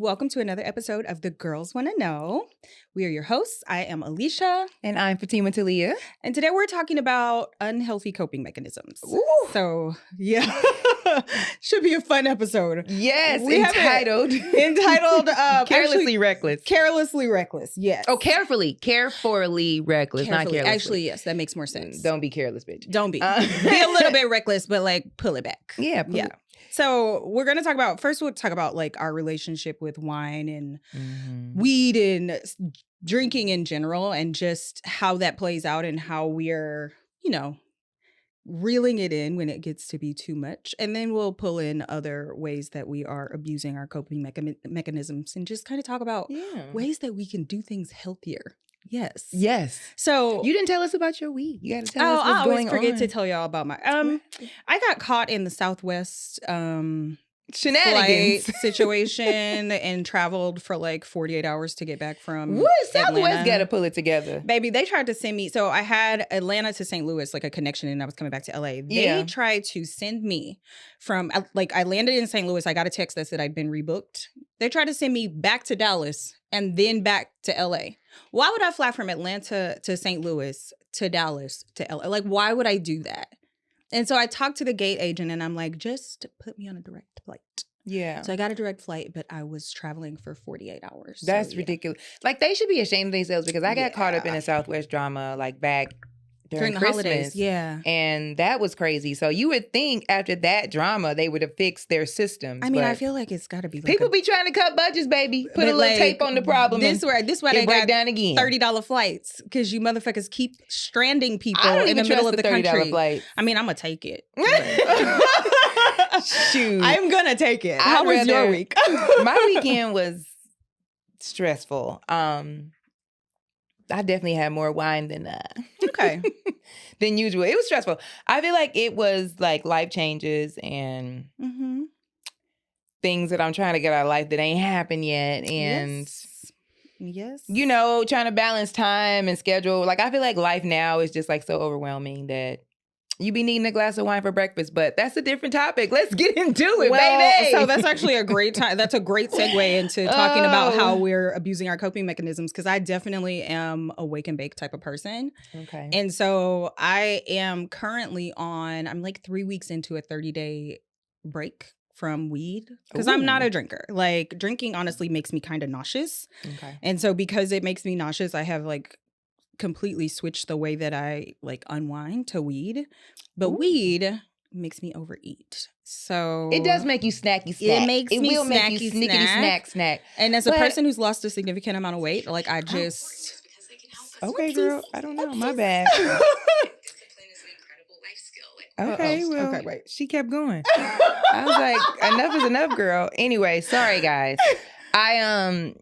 Welcome to another episode of The Girls Want to Know. We are your hosts. I am Alicia. And I'm Fatima Talia. And today we're talking about unhealthy coping mechanisms. Ooh. So, yeah. Should be a fun episode. Yes, We have entitled. Carelessly Reckless. Carelessly Reckless, yes. Oh, carefully reckless, not carelessly. Actually, yes, that makes more sense. Don't be careless, bitch. Don't be. Be a little bit reckless, but like pull it back. Yeah. So we're going to talk about, first we'll talk about like our relationship with wine and weed and drinking in general and just how that plays out and how we're, reeling it in when it gets to be too much. And then we'll pull in other ways that we are abusing our coping mechanisms and just kind of talk about ways that we can do things healthier. Yes. So you didn't tell us about your weed. You got to tell us what's going on. I always forget to tell y'all about my. I got caught in the Southwest shenanigans flight situation and traveled for like 48 hours to get back from. What? Southwest got to pull it together, baby. They tried to send me. So I had Atlanta to St. Louis, like a connection, and I was coming back to LA. They tried to send me from I landed in St. Louis. I got a text that said I'd been rebooked. They tried to send me back to Dallas and then back to LA. Why would I fly from Atlanta to St. Louis to Dallas to LA? Like, why would I do that? And so I talked to the gate agent and I'm like, just put me on a direct flight. Yeah. So I got a direct flight, but I was traveling for 48 hours. That's ridiculous. Like, they should be ashamed of themselves because I got caught up in a Southwest drama like back during the Christmas. Holidays. Yeah. And that was crazy. So you would think after that drama, they would have fixed their systems. I mean, I feel like it's got to be like people be trying to cut budgets, baby. Put a little tape on the problem. This why they break got down again. $30 flights because you motherfuckers keep stranding people in the middle of the country. Flight. I mean, I'm going to take it. Shoot. I'm going to take it. How was your week? My weekend was stressful. I definitely had more wine than than usual. It was stressful. I feel like it was like life changes and things that I'm trying to get out of life that ain't happened yet. And yes. Trying to balance time and schedule. Like, I feel like life now is just like so overwhelming that you be needing a glass of wine for breakfast, but that's a different topic. Let's get into it, baby. So that's actually a great time. That's a great segue into talking about how we're abusing our coping mechanisms, because I definitely am a wake and bake type of person. Okay. And so I am currently I'm like 3 weeks into a 30-day break from weed because I'm not a drinker. Like, drinking honestly makes me kind of nauseous. Okay. And so because it makes me nauseous, I have like completely switched the way that I like unwind to weed. But weed makes me overeat. So it does make you snacky snack. It makes me will make you snickety snack. And as a person who's lost a significant amount of weight, like I just okay, girl. I don't know. My bad. Okay, well, okay, wait. She kept going. I was like, enough is enough, girl. Anyway, sorry, guys. I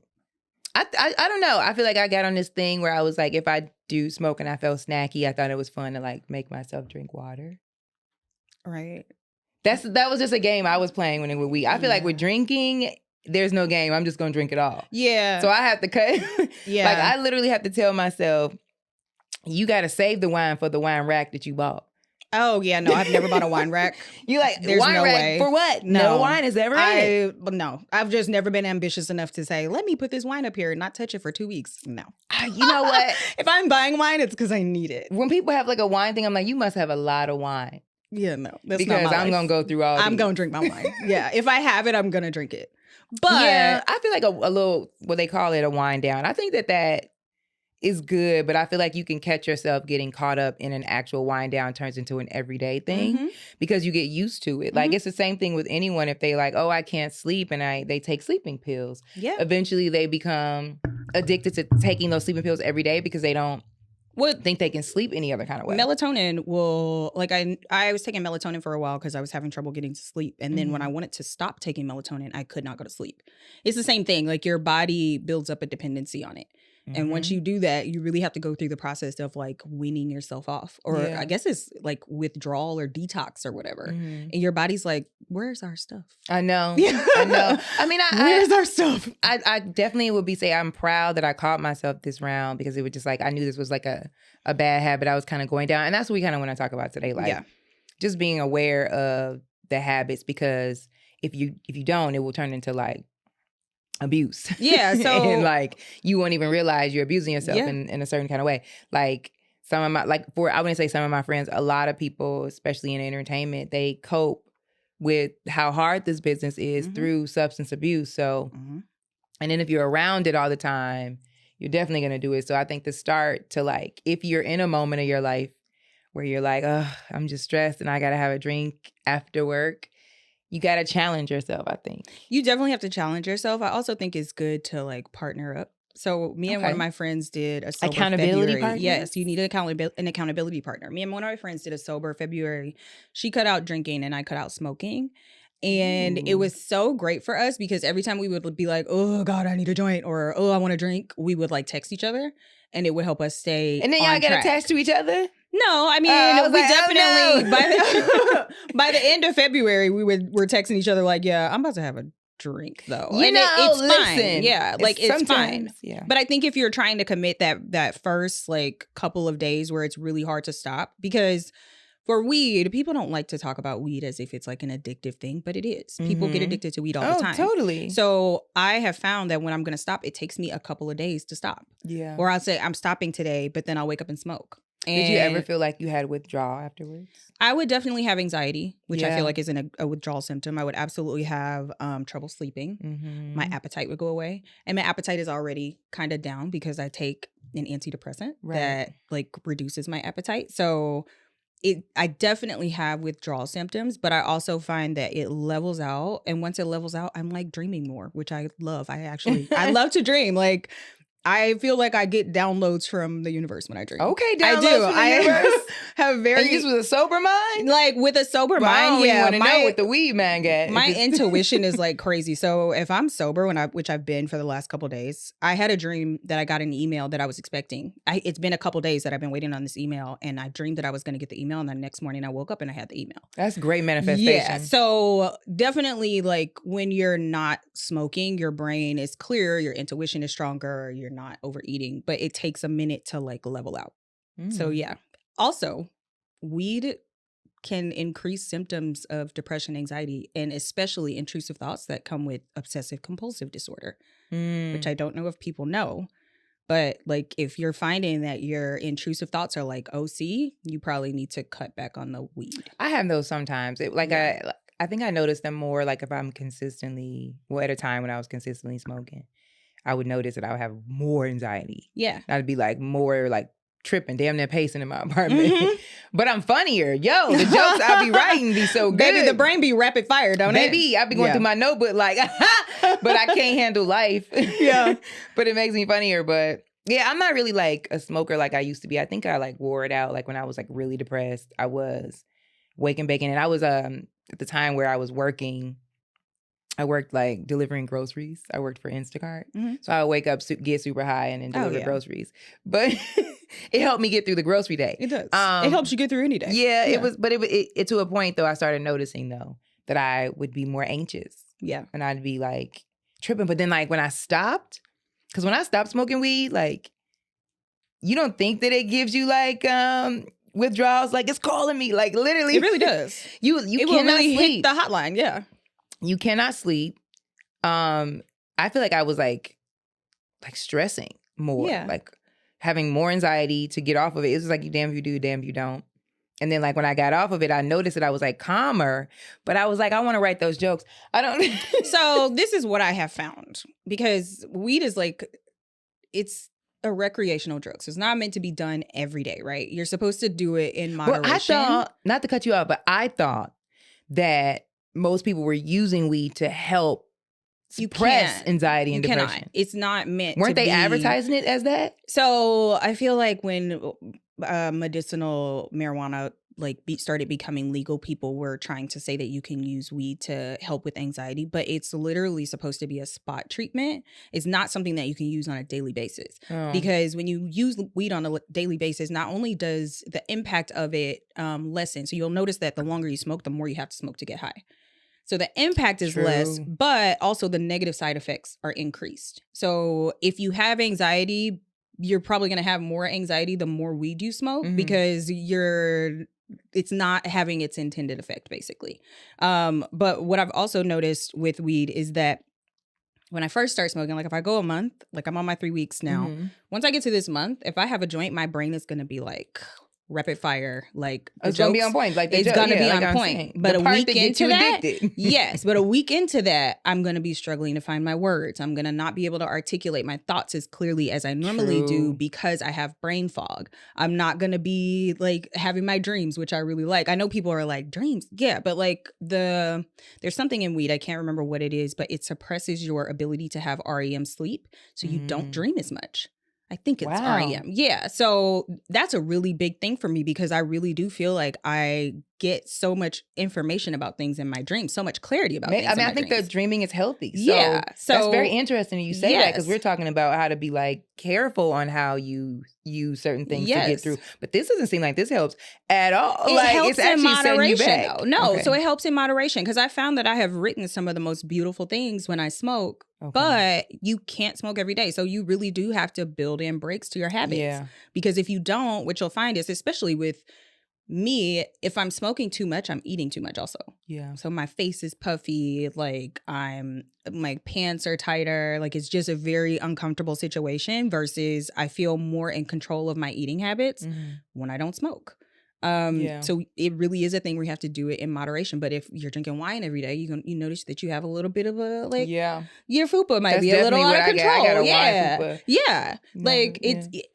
don't know. I feel like I got on this thing where I was like, if I do smoke and I felt snacky, I thought it was fun to like make myself drink water. Right. That was just a game I was playing when it was weed. I feel like with drinking, there's no game. I'm just gonna drink it all. Yeah. So I have to cut. Like, I literally have to tell myself, you got to save the wine for the wine rack that you bought. Oh, yeah. No, I've never bought a wine rack. You like, there's wine no rack way. For what? No wine is ever in it. No, I've just never been ambitious enough to say, let me put this wine up here and not touch it for 2 weeks. No. You know what? If I'm buying wine, it's because I need it. When people have like a wine thing, I'm like, you must have a lot of wine. Yeah, no. That's because not my I'm going to go through all I'm going to drink my wine. Yeah. If I have it, I'm going to drink it. But yeah, I feel like a little, what they call it, a wind down. I think that is good, but I feel like you can catch yourself getting caught up in an actual wind down turns into an everyday thing because you get used to it. Like, it's the same thing with anyone. If they like, oh, I can't sleep, and they take sleeping pills. Yeah. Eventually they become addicted to taking those sleeping pills every day because they don't think they can sleep any other kind of way. Melatonin will, like, I was taking melatonin for a while because I was having trouble getting to sleep. And then when I wanted to stop taking melatonin, I could not go to sleep. It's the same thing. Like, your body builds up a dependency on it. And once you do that, you really have to go through the process of like weaning yourself off, or I guess it's like withdrawal or detox or whatever. And your body's like, where's our stuff? I know. I know. I mean, where's our stuff? I definitely would say I'm proud that I caught myself this round because it was just like, I knew this was like a bad habit I was kind of going down. And that's what we kind of want to talk about today. Like just being aware of the habits, because if you don't, it will turn into like abuse. Yeah. So and like you won't even realize you're abusing yourself in a certain kind of way. Like some of my, I wouldn't say some of my friends, a lot of people, especially in entertainment, they cope with how hard this business is through substance abuse. So, and then if you're around it all the time, you're definitely going to do it. So I think the start to like, if you're in a moment of your life where you're like, oh, I'm just stressed and I got to have a drink after work, you got to challenge yourself, I think. You definitely have to challenge yourself. I also think it's good to like partner up. So me and one of my friends did a sober accountability February. partner? Yes, you need an accountability partner. Me and one of my friends did a sober February. She cut out drinking and I cut out smoking. And it was so great for us because every time we would be like, oh God, I need a joint, or oh, I want a drink, we would like text each other and it would help us stay. And then y'all get attached to each other? No, I mean, we definitely by the end of February, we're texting each other like, yeah, I'm about to have a drink though. It's fine. Yeah, like it's fine. Yeah. But I think if you're trying to commit that first like couple of days where it's really hard to stop, because for weed, people don't like to talk about weed as if it's like an addictive thing, but it is. People get addicted to weed all the time. Totally. So I have found that when I'm going to stop, it takes me a couple of days to stop. Yeah. Or I'll say I'm stopping today, but then I'll wake up and smoke. Did you ever feel like you had withdrawal afterwards? I would definitely have anxiety, which I feel like isn't a withdrawal symptom. I would absolutely have trouble sleeping. My appetite would go away. And my appetite is already kind of down because I take an antidepressant that like reduces my appetite. So I definitely have withdrawal symptoms, but I also find that it levels out. And once it levels out, I'm like dreaming more, which I love. I love to dream. Like, I feel like I get downloads from the universe when I drink. Okay, I do. From the universe? Have very. And you just with a sober mind? Like with a sober mind, yeah. I want to know what the weed man got. My intuition is like crazy. So if I'm sober, which I've been for the last couple of days, I had a dream that I got an email that I was expecting. It's been a couple of days that I've been waiting on this email, and I dreamed that I was going to get the email, and the next morning I woke up and I had the email. That's great manifestation. Yeah. So definitely, like when you're not smoking, your brain is clear, your intuition is stronger, you're not overeating. But it takes a minute to like level out. So yeah. Also, weed can increase symptoms of depression, anxiety, and especially intrusive thoughts that come with obsessive compulsive disorder, which I don't know if people know. But like if you're finding that your intrusive thoughts are like OC, you probably need to cut back on the weed. I have those sometimes. I think I notice them more like if I'm consistently, at a time when I was consistently smoking, I would notice that I would have more anxiety. Yeah. I'd be like more like tripping, damn near pacing in my apartment. But I'm funnier. Yo, the jokes I be writing be so good. Baby, the brain be rapid fire, don't it? Baby, I be going through my notebook like, but I can't handle life. Yeah. But it makes me funnier. But yeah, I'm not really like a smoker like I used to be. I think I like wore it out. Like when I was like really depressed, I was waking, baking. And I was at the time where I was working, I worked like delivering groceries. I worked for Instacart. So I would wake up, get super high and then deliver groceries. But it helped me get through the grocery day. It does. It helps you get through any day. Yeah, it was, but it to a point though, I started noticing though that I would be more anxious. Yeah. And I'd be like tripping. But then like when I stopped, because when I stopped smoking weed, like you don't think that it gives you like withdrawals, like it's calling me, like literally. It really does. You it cannot will really sleep. hit the hotline, yeah. You cannot sleep. I feel like I was like stressing more, like having more anxiety to get off of it. It was like, you damn if you do, damn if you don't. And then like when I got off of it, I noticed that I was like calmer, but I was like, I want to write those jokes. I don't. So this is what I have found, because weed is like, it's a recreational drug. So it's not meant to be done every day, right? You're supposed to do it in moderation. Well, I thought, not to cut you off, but I thought that most people were using weed to help suppress anxiety and depression. Cannot. It's not meant Weren't to they advertising it as that? So I feel like when medicinal marijuana started becoming legal, people were trying to say that you can use weed to help with anxiety, but it's literally supposed to be a spot treatment. It's not something that you can use on a daily basis. Because when you use weed on a daily basis, not only does the impact of it lessen, so you'll notice that the longer you smoke, the more you have to smoke to get high. So the impact is less, but also the negative side effects are increased. So if you have anxiety, you're probably going to have more anxiety the more weed you smoke, because it's not having its intended effect, basically. But what I've also noticed with weed is that when I first start smoking, like if I go a month, like I'm on my 3 weeks now. Once I get to this month, if I have a joint, my brain is going to be like rapid fire. Like it's going to be on point. Like it's going to be like on point. But a week into that, yes, but a week into that, I'm going to be struggling to find my words. I'm going to not be able to articulate my thoughts as clearly as I normally do because I have brain fog. I'm not going to be like having my dreams, which I really like. I know people are like, dreams? Yeah, but like there's something in weed, I can't remember what it is, but it suppresses your ability to have REM sleep. So you don't dream as much. I think it's REM. Yeah. So that's a really big thing for me because I really do feel like I get so much information about things in my dreams, so much clarity about things. I think that dreaming is healthy. So yeah. So that's very interesting you say that because we're talking about how to be like careful on how you use certain things to get through. But this doesn't seem like this helps at all. It helps in moderation though. No, so it helps in moderation because I found that I have written some of the most beautiful things when I smoke. But you can't smoke every day. So you really do have to build in breaks to your habits. Yeah. Because if you don't, what you'll find is, especially with me, if I'm smoking too much, I'm eating too much also. Yeah. So my face is puffy, like my pants are tighter, like it's just a very uncomfortable situation versus I feel more in control of my eating habits when I don't smoke. So it really is a thing where you have to do it in moderation. But if you're drinking wine every day, you notice that you have a little bit of a your fupa might be a little out of control. I got a wine fupa. Yeah. Like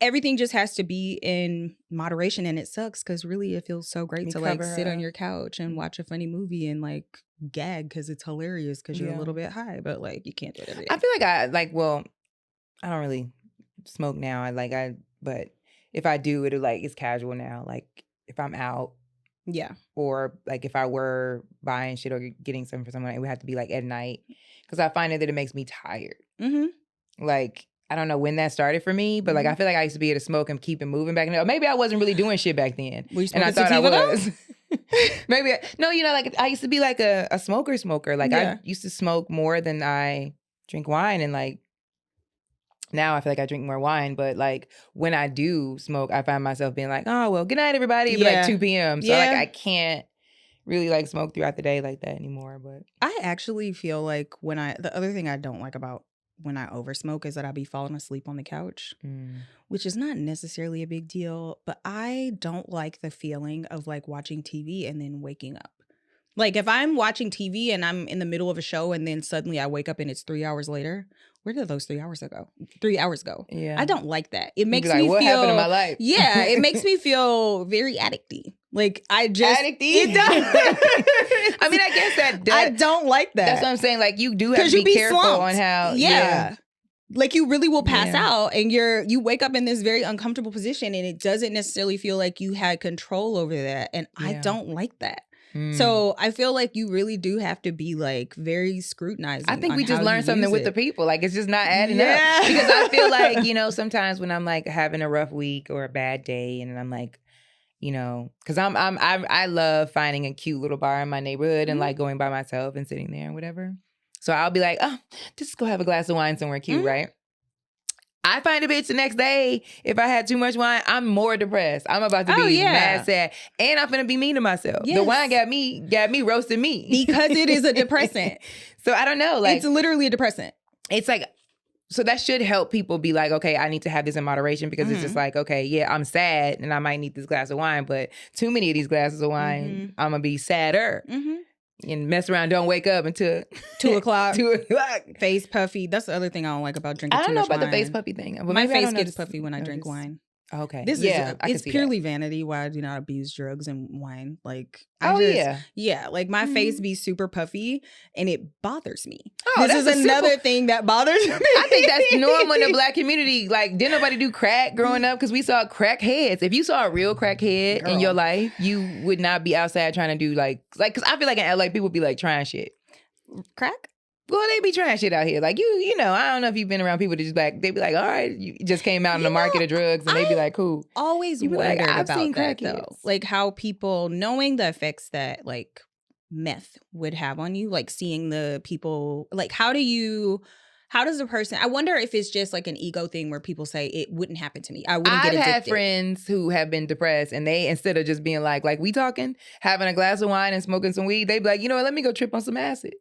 everything just has to be in moderation, and it sucks because really it feels so great to like sit on your couch and watch a funny movie and like gag because it's hilarious because you're a little bit high, but like you can't do it every day. I feel like I don't really smoke now. But if I do, it's casual now. Like if I'm out, or like if I were buying shit or getting something for someone, it would have to be like at night because I find that it makes me tired. Like I don't know when that started for me, but like I feel like I used to be able to smoke and keep it moving back then. Maybe I wasn't really doing shit back then, and I thought I was. Maybe like I used to be like a smoker. Like I used to smoke more than I drink wine, and like now I feel like I drink more wine, but like when I do smoke, I find myself being like, oh, well, good night, everybody. It'd be like 2 p.m. So like I can't really like smoke throughout the day like that anymore. But I actually feel like the other thing I don't like about when I oversmoke is that I be falling asleep on the couch, which is not necessarily a big deal, but I don't like the feeling of like watching TV and then waking up. Like if I'm watching TV and I'm in the middle of a show and then suddenly I wake up and it's 3 hours later, where did those 3 hours go? 3 hours go. Yeah. I don't like that. It makes me what feel. What happened in my life? Yeah, it makes me feel very addicty. Like I just. Addicty? It does. I mean, I guess that I don't like that. That's what I'm saying. Like you do have to be careful on how. Yeah. Like you really will pass out and you wake up in this very uncomfortable position and it doesn't necessarily feel like you had control over that. And I don't like that. So I feel like you really do have to be like very scrutinizing. I think we just learned something with the people. Like it's just not adding up. Because I feel like, sometimes when I'm like having a rough week or a bad day and I'm like, because I love finding a cute little bar in my neighborhood and like going by myself and sitting there and whatever. So I'll be like, oh, just go have a glass of wine somewhere cute, right? I find a bitch the next day, if I had too much wine, I'm more depressed. I'm about to be mad, sad. And I'm finna be mean to myself. Yes. The wine got me roasting me. Because it is a depressant. So I don't know. Like it's literally a depressant. It's like, so that should help people be like, okay, I need to have this in moderation because it's just like, okay, yeah, I'm sad and I might need this glass of wine, but too many of these glasses of wine, I'm gonna be sadder. And mess around, don't wake up until 2 o'clock. 2 o'clock. Face puffy. That's the other thing I don't like about drinking too much wine. I don't know about the face puffy thing. But my face gets puffy when I drink wine. Okay. It's purely vanity why I do not abuse drugs and wine. Like like my face be super puffy and it bothers me. Oh, this is another thing that bothers me. I think that's normal in the Black community. Like, didn't nobody do crack growing up? Because we saw crackheads. If you saw a real crackhead in your life, you would not be outside trying to do because I feel like in LA people be like trying shit. Crack? Well, they be trying shit out here. Like, I don't know if you've been around people that just they be like, all right, you just came out in the market of drugs and they be like, cool. Always wondered about that though. Like how people, knowing the effects that like meth would have on you, like seeing the people, like how does a person, I wonder if it's just like an ego thing where people say it wouldn't happen to me. I wouldn't get addicted. I've had friends who have been depressed and they, instead of just being like we talking, having a glass of wine and smoking some weed, they be like, you know what, let me go trip on some acid.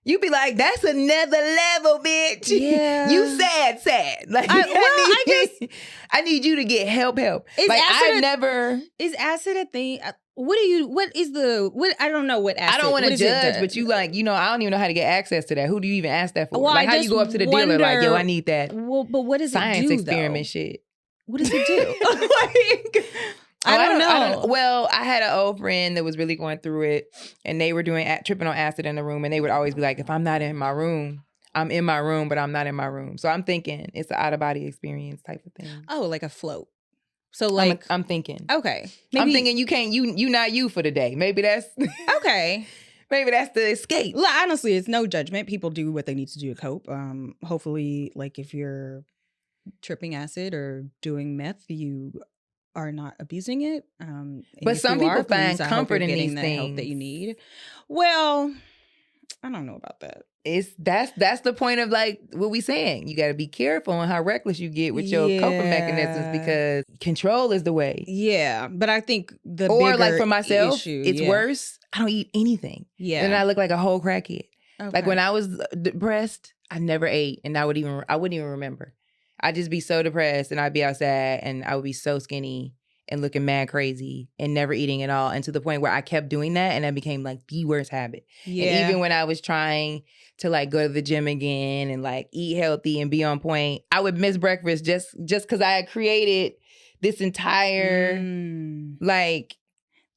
You be like, that's another level, bitch. Yeah. You sad. Like, I need you to get help. Is Like, acid is acid a thing? What I don't know what acid. I don't want to judge, but you like, I don't even know how to get access to that. Who do you even ask that for? Well, like, how you go up to the dealer like, yo, I need that. Well, but what does science it do, experiment though? shit. What does it do? Like, I don't know. Well, I had an old friend that was really going through it, and they were tripping on acid in the room, and they would always be like, if I'm not in my room, I'm in my room, but I'm not in my room. So I'm thinking it's an out-of-body experience type of thing. Oh, like a float. So like I'm thinking. Okay. Maybe, I'm thinking you not you for the day. Maybe that's okay. Maybe that's the escape. Honestly, it's no judgment. People do what they need to do to cope. Hopefully, like if you're tripping acid or doing meth, you are not abusing it. But some people find comfort in these things. Help that you need. Well, I don't know about that. That's the point of like what we saying. You got to be careful on how reckless you get with your coping mechanisms because control is the way. Yeah, but I think like for myself, it's worse. I don't eat anything. Yeah, and I look like a whole crackhead. Okay. Like when I was depressed, I never ate, and I wouldn't even remember. I'd just be so depressed, and I'd be outside, and I would be so skinny and looking mad crazy and never eating at all. And to the point where I kept doing that, and that became like the worst habit. Yeah. And even when I was trying to like go to the gym again and like eat healthy and be on point, I would miss breakfast just because I had created this entire like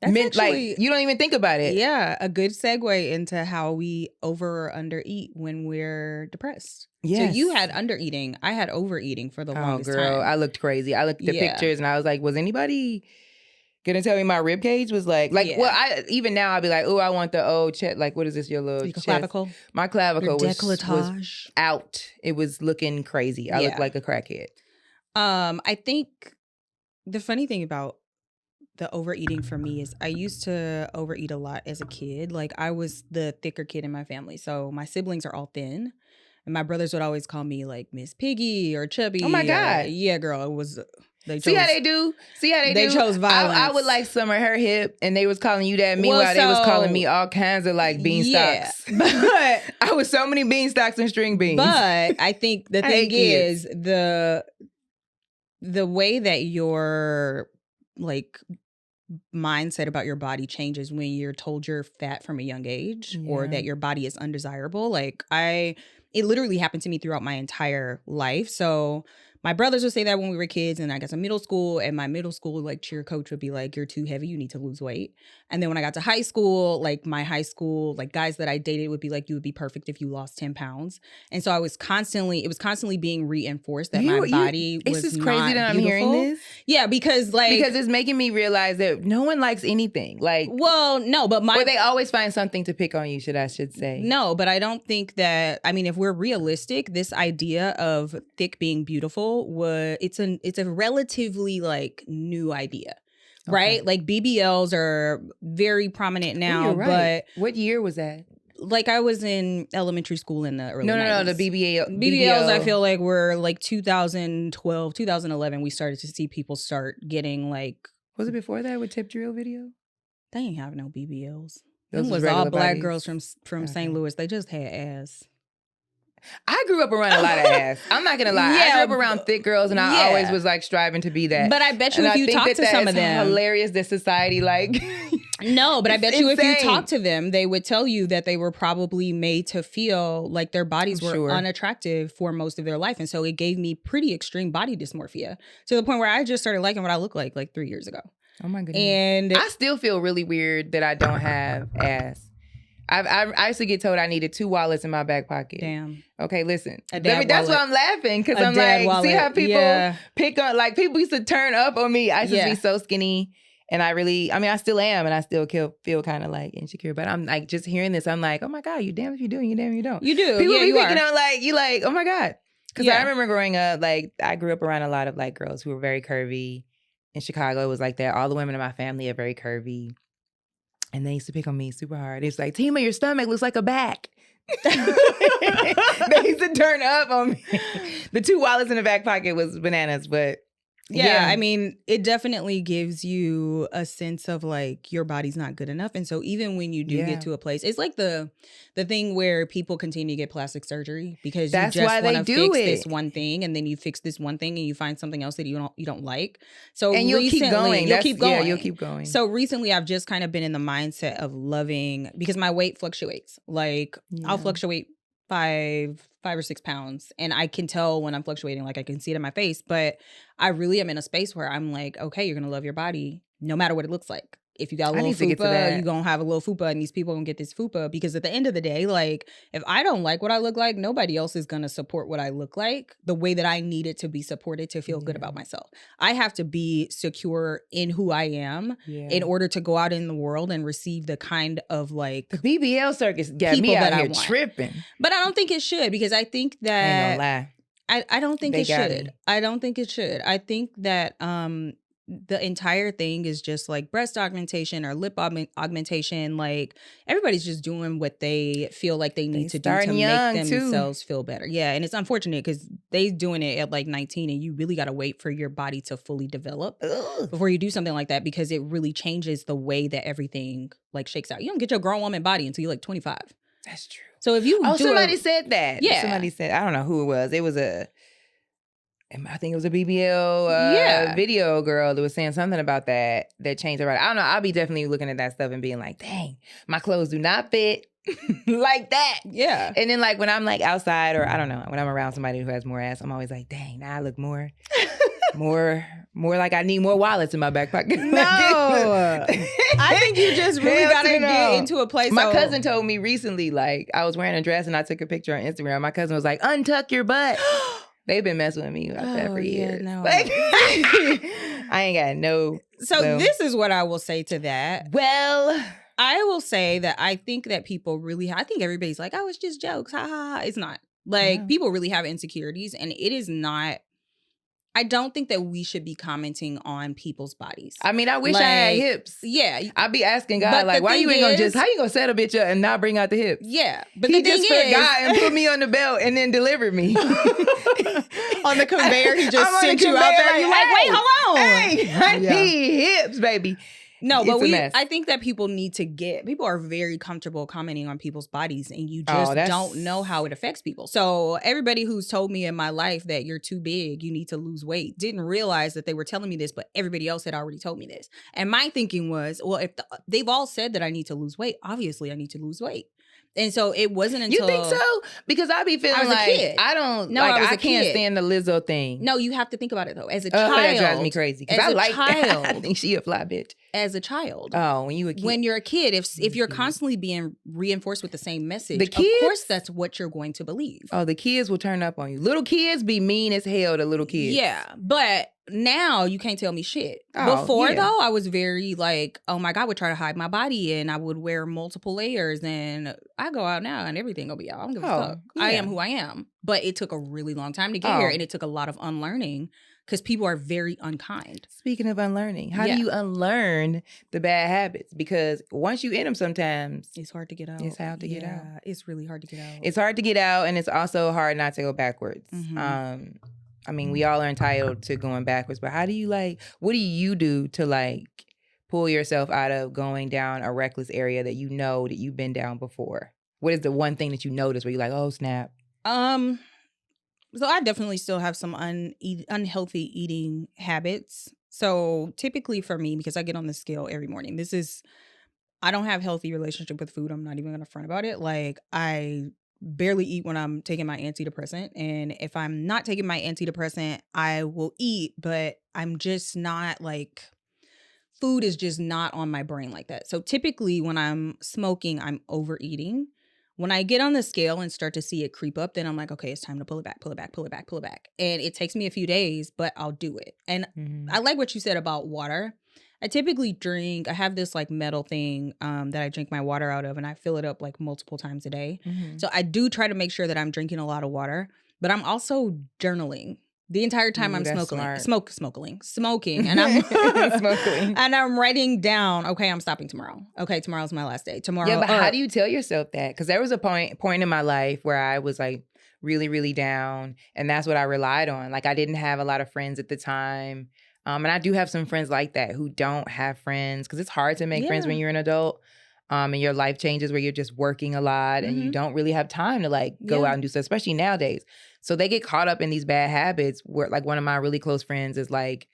you don't even think about it. Yeah, a good segue into how we over or under eat when we're depressed. Yes. So you had under eating. I had overeating for the longest time. I looked crazy. I looked at the pictures and I was like, was anybody gonna tell me my rib cage was like well, even now I'd be like, oh, I want the old chest. Like, what is this? Your little chest? Clavicle. My clavicle was out. It was looking crazy. I looked like a crackhead. I think the funny thing about the overeating for me is I used to overeat a lot as a kid. Like I was the thicker kid in my family. So my siblings are all thin. And my brothers would always call me like Miss Piggy or Chubby. Oh my God. Yeah, girl. It was. See how they do? They chose violence. I would like Summer her hip, and they was calling you that. Meanwhile, they was calling me all kinds of like beanstalks. Yeah, but I was so many beanstalks and string beans. But I think the thing is the way that your like mindset about your body changes when you're told you're fat from a young age or that your body is undesirable. Like it literally happened to me throughout my entire life. So my brothers would say that when we were kids, and I got to middle school, and my middle school like cheer coach would be like, you're too heavy, you need to lose weight. And then when I got to high school, like my high school, like guys that I dated would be like, you would be perfect if you lost 10 pounds. And so it was constantly being reinforced that my body was it's just not crazy that I'm beautiful. hearing this. Yeah, because it's making me realize that no one likes anything. Like, well, no, but or they always find something to pick on you, should say. No, but I don't think that, I mean, if we're realistic, this idea of thick being beautiful it's a relatively like new idea. Okay. Right? Like BBLs are very prominent now. You're right. But what year was that? Like I was in elementary school in the early 90s. No, the BBLs I feel like were like 2012, 2011 we started to see people start getting like. Was it before that with Tip Drill video? They ain't have no BBLs. Those was all black girls from St. Louis. They just had ass. I grew up around a lot of ass. I'm not gonna lie. I grew up around thick girls, and I always was like striving to be that. But I bet you if you talk to some of them, hilarious that society like. No, but I bet you if you talk to them, they would tell you that they were probably made to feel like their bodies were unattractive for most of their life, and so it gave me pretty extreme body dysmorphia to the point where I just started liking what I look like 3 years ago. Oh my goodness! And I still feel really weird that I don't have ass. I used to get told I needed 2 wallets in my back pocket. Damn. Okay, listen. That's why I'm laughing, because I'm like, wallet. See how people pick on, like people used to turn up on me. I used to be so skinny, and I still am, and I still feel kind of like insecure. But I'm like, just hearing this, I'm like, oh my God, you damn if you do, you damn if you don't. You do. People be picking on like, you like, oh my God. Because I remember growing up, like I grew up around a lot of like girls who were very curvy. In Chicago, it was like that. All the women in my family are very curvy. And they used to pick on me super hard. It's like, Tima, your stomach looks like a back. They used to turn up on me. The 2 wallets in the back pocket was bananas, but Yeah, I mean, it definitely gives you a sense of like your body's not good enough. And so even when you do get to a place, it's like the thing where people continue to get plastic surgery because That's you just why want they to do fix it. this one thing, and then you fix this one thing and you find something else that you don't like. So and you'll keep going. You'll keep going. Yeah, you'll keep going. So recently I've just kind of been in the mindset of loving, because my weight fluctuates. Like I'll fluctuate 5 or 6 pounds, and I can tell when I'm fluctuating, like I can see it in my face, but I really am in a space where I'm like, okay, you're gonna love your body no matter what it looks like. If you got a little fupa, you're gonna have a little fupa, and these people gonna get this fupa, because at the end of the day, like if I don't like what I look like, nobody else is gonna support what I look like the way that I need it to be supported to feel good about myself. I have to be secure in who I am in order to go out in the world and receive the kind of like the BBL circus got me out here tripping. But I don't think it should, because I think that I ain't gonna lie. I don't think it should. I don't think it should. I think that the entire thing is just like breast augmentation or lip augmentation. Like everybody's just doing what they feel like they need to do to make themselves feel better. Yeah, and it's unfortunate because they doing it at like 19, and you really got to wait for your body to fully develop before you do something like that, because it really changes the way that everything like shakes out. You don't get your grown woman body until you're like 25. That's true. So if you somebody said that. Yeah. Somebody said, I don't know who it was. It was I think it was a BBL video girl that was saying something about that changed her. I don't know. I'll be definitely looking at that stuff and being like, dang, my clothes do not fit like that. Yeah. And then like when I'm like outside, or I don't know, when I'm around somebody who has more ass, I'm always like, dang, now I look more like I need more wallets in my back pocket. No. I think you just really got to get into a place. My cousin told me recently, like I was wearing a dress and I took a picture on Instagram. My cousin was like, untuck your butt. They've been messing with me about that for years. Yeah, no. Like, I ain't got no. So this is what I will say to that. Well, I will say that I think that people really, I think everybody's like, oh, it's just jokes. Ha ha ha. It's not. Like people really have insecurities, and it is not. I don't think that we should be commenting on people's bodies. I mean, I wish I had hips. Yeah. I'd be asking God, like, why you ain't gonna how you gonna set a bitch up and not bring out the hips? Yeah. But he just put God and put me on the belt and then delivered me. On the conveyor, he just sent you out there. You're like, wait, hold on. Hey, I need hips, baby. No, but I think that people are very comfortable commenting on people's bodies, and you just don't know how it affects people. So everybody who's told me in my life that you're too big, you need to lose weight, didn't realize that they were telling me this, but everybody else had already told me this. And my thinking was, well, if they've all said that I need to lose weight, obviously I need to lose weight. And so it wasn't until... You think so? Because I be feeling like a kid. I don't... No, like, I can't stand the Lizzo thing. No, you have to think about it though. As a child... that drives me crazy. Because I like child, I think she a fly bitch. As a child. Oh, when you a kid. When you're a kid, if you're constantly being reinforced with the same message, of course that's what you're going to believe. Oh, the kids will turn up on you. Little kids be mean as hell to little kids. Yeah, but... Now you can't tell me shit. Before though, I was very like, oh my God, I would try to hide my body, and I would wear multiple layers, and I go out now and everything will be out. I don't give a fuck. Yeah. I am who I am. But it took a really long time to get here, and it took a lot of unlearning because people are very unkind. Speaking of unlearning, how do you unlearn the bad habits? Because once you in them, sometimes it's hard to get out. It's hard to get out. It's really hard to get out. It's hard to get out, and it's also hard not to go backwards. Mm-hmm. I mean, we all are entitled to going backwards, but what do you do to pull yourself out of going down a reckless area that you know that you've been down before? What is the one thing that you notice where you're like, oh, snap? So I definitely still have some unhealthy eating habits. So typically for me, because I get on the scale every morning, I don't have healthy relationship with food. I'm not even going to front about it. Like I barely eat when I'm taking my antidepressant. And if I'm not taking my antidepressant, I will eat, but I'm just not food is just not on my brain like that. So typically when I'm smoking, I'm overeating. When I get on the scale and start to see it creep up, then I'm like, okay, it's time to pull it back. And it takes me a few days, but I'll do it. And I like what you said about water. I typically I have this metal thing that I drink my water out of, and I fill it up multiple times a day. Mm-hmm. So I do try to make sure that I'm drinking a lot of water, but I'm also journaling the entire time I'm smoking, and I'm smoking, and I'm writing down, okay, I'm stopping tomorrow. Okay, tomorrow's my last day. Tomorrow. Yeah, but how do you tell yourself that? Because there was a point in my life where I was really, really down. And that's what I relied on. Like, I didn't have a lot of friends at the time. And I do have some friends like that who don't have friends because it's hard to make friends when you're an adult. And your life changes where you're just working a lot and you don't really have time to like go out and do stuff, especially nowadays. So they get caught up in these bad habits where like one of my really close friends is like,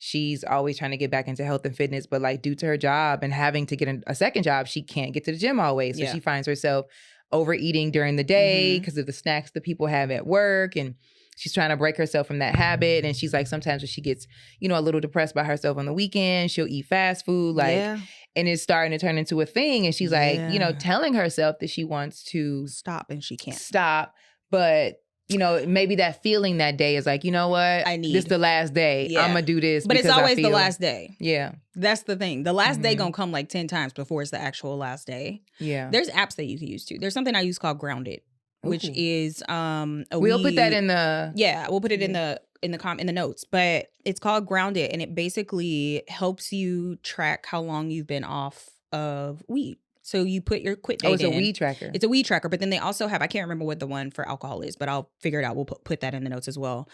she's always trying to get back into health and fitness, but like due to her job and having to get a second job, she can't get to the gym always. So she finds herself overeating during the day because of the snacks that people have at work. And she's trying to break herself from that habit. And she's like, sometimes when she gets, you know, a little depressed by herself on the weekend, she'll eat fast food. Like, and it's starting to turn into a thing. And she's like, you know, telling herself that she wants to stop and she can't stop. But, you know, maybe that feeling that day is like, you know what? This the last day. I'm going to do this. But it's always the last day. Yeah. That's the thing. The last day gonna come like 10 times before it's the actual last day. Yeah. There's apps that you can use too. There's something I use called Grounded, which is we'll put that in the we'll put it in the notes. But it's called Grounded, and it basically helps you track how long you've been off of weed. So you put your quit date. Oh, it's a weed tracker. It's a weed tracker, but then they also have, I can't remember what the one for alcohol is, but I'll figure it out. We'll put that in the notes as well.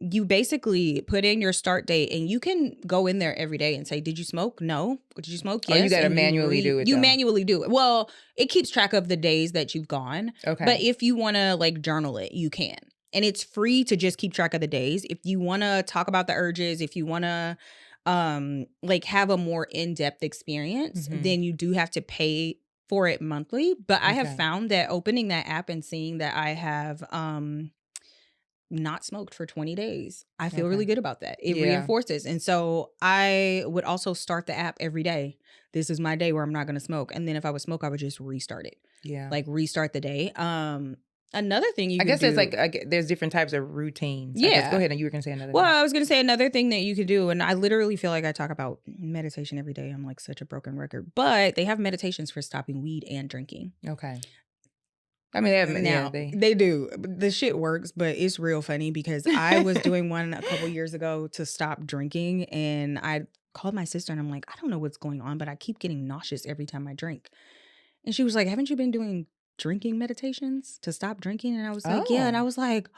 You basically put in your start date, and you can go in there every day and say, did you smoke? No. Did you smoke? Yes. Oh, you got to manually do it. You manually do it. Well, it keeps track of the days that you've gone. Okay. But if you want to like journal it, you can. And it's free to just keep track of the days. If you want to talk about the urges, if you want to like have a more in-depth experience, then you do have to pay for it monthly. But I have found that opening that app and seeing that I have not smoked for 20 days, I feel really good about that. It reinforces. And so I would also start the app every day. This is my day where I'm not going to smoke. And then if I would smoke, I would just restart it. Yeah. Like restart the day. Another thing you I can guess do, there's like there's different types of routines. Yeah. Go ahead, and you were going to say another Well, thing. I was going to say another thing that you could do, and I literally feel like I talk about meditation every day. I'm like such a broken record. But they have meditations for stopping weed and drinking. Okay. I mean, they have now. They do. The shit works, but it's real funny because I was doing one a couple years ago to stop drinking, and I called my sister and I'm like, I don't know what's going on, but I keep getting nauseous every time I drink. And she was like, haven't you been doing drinking meditations to stop drinking? And I was like, yeah. And I was like,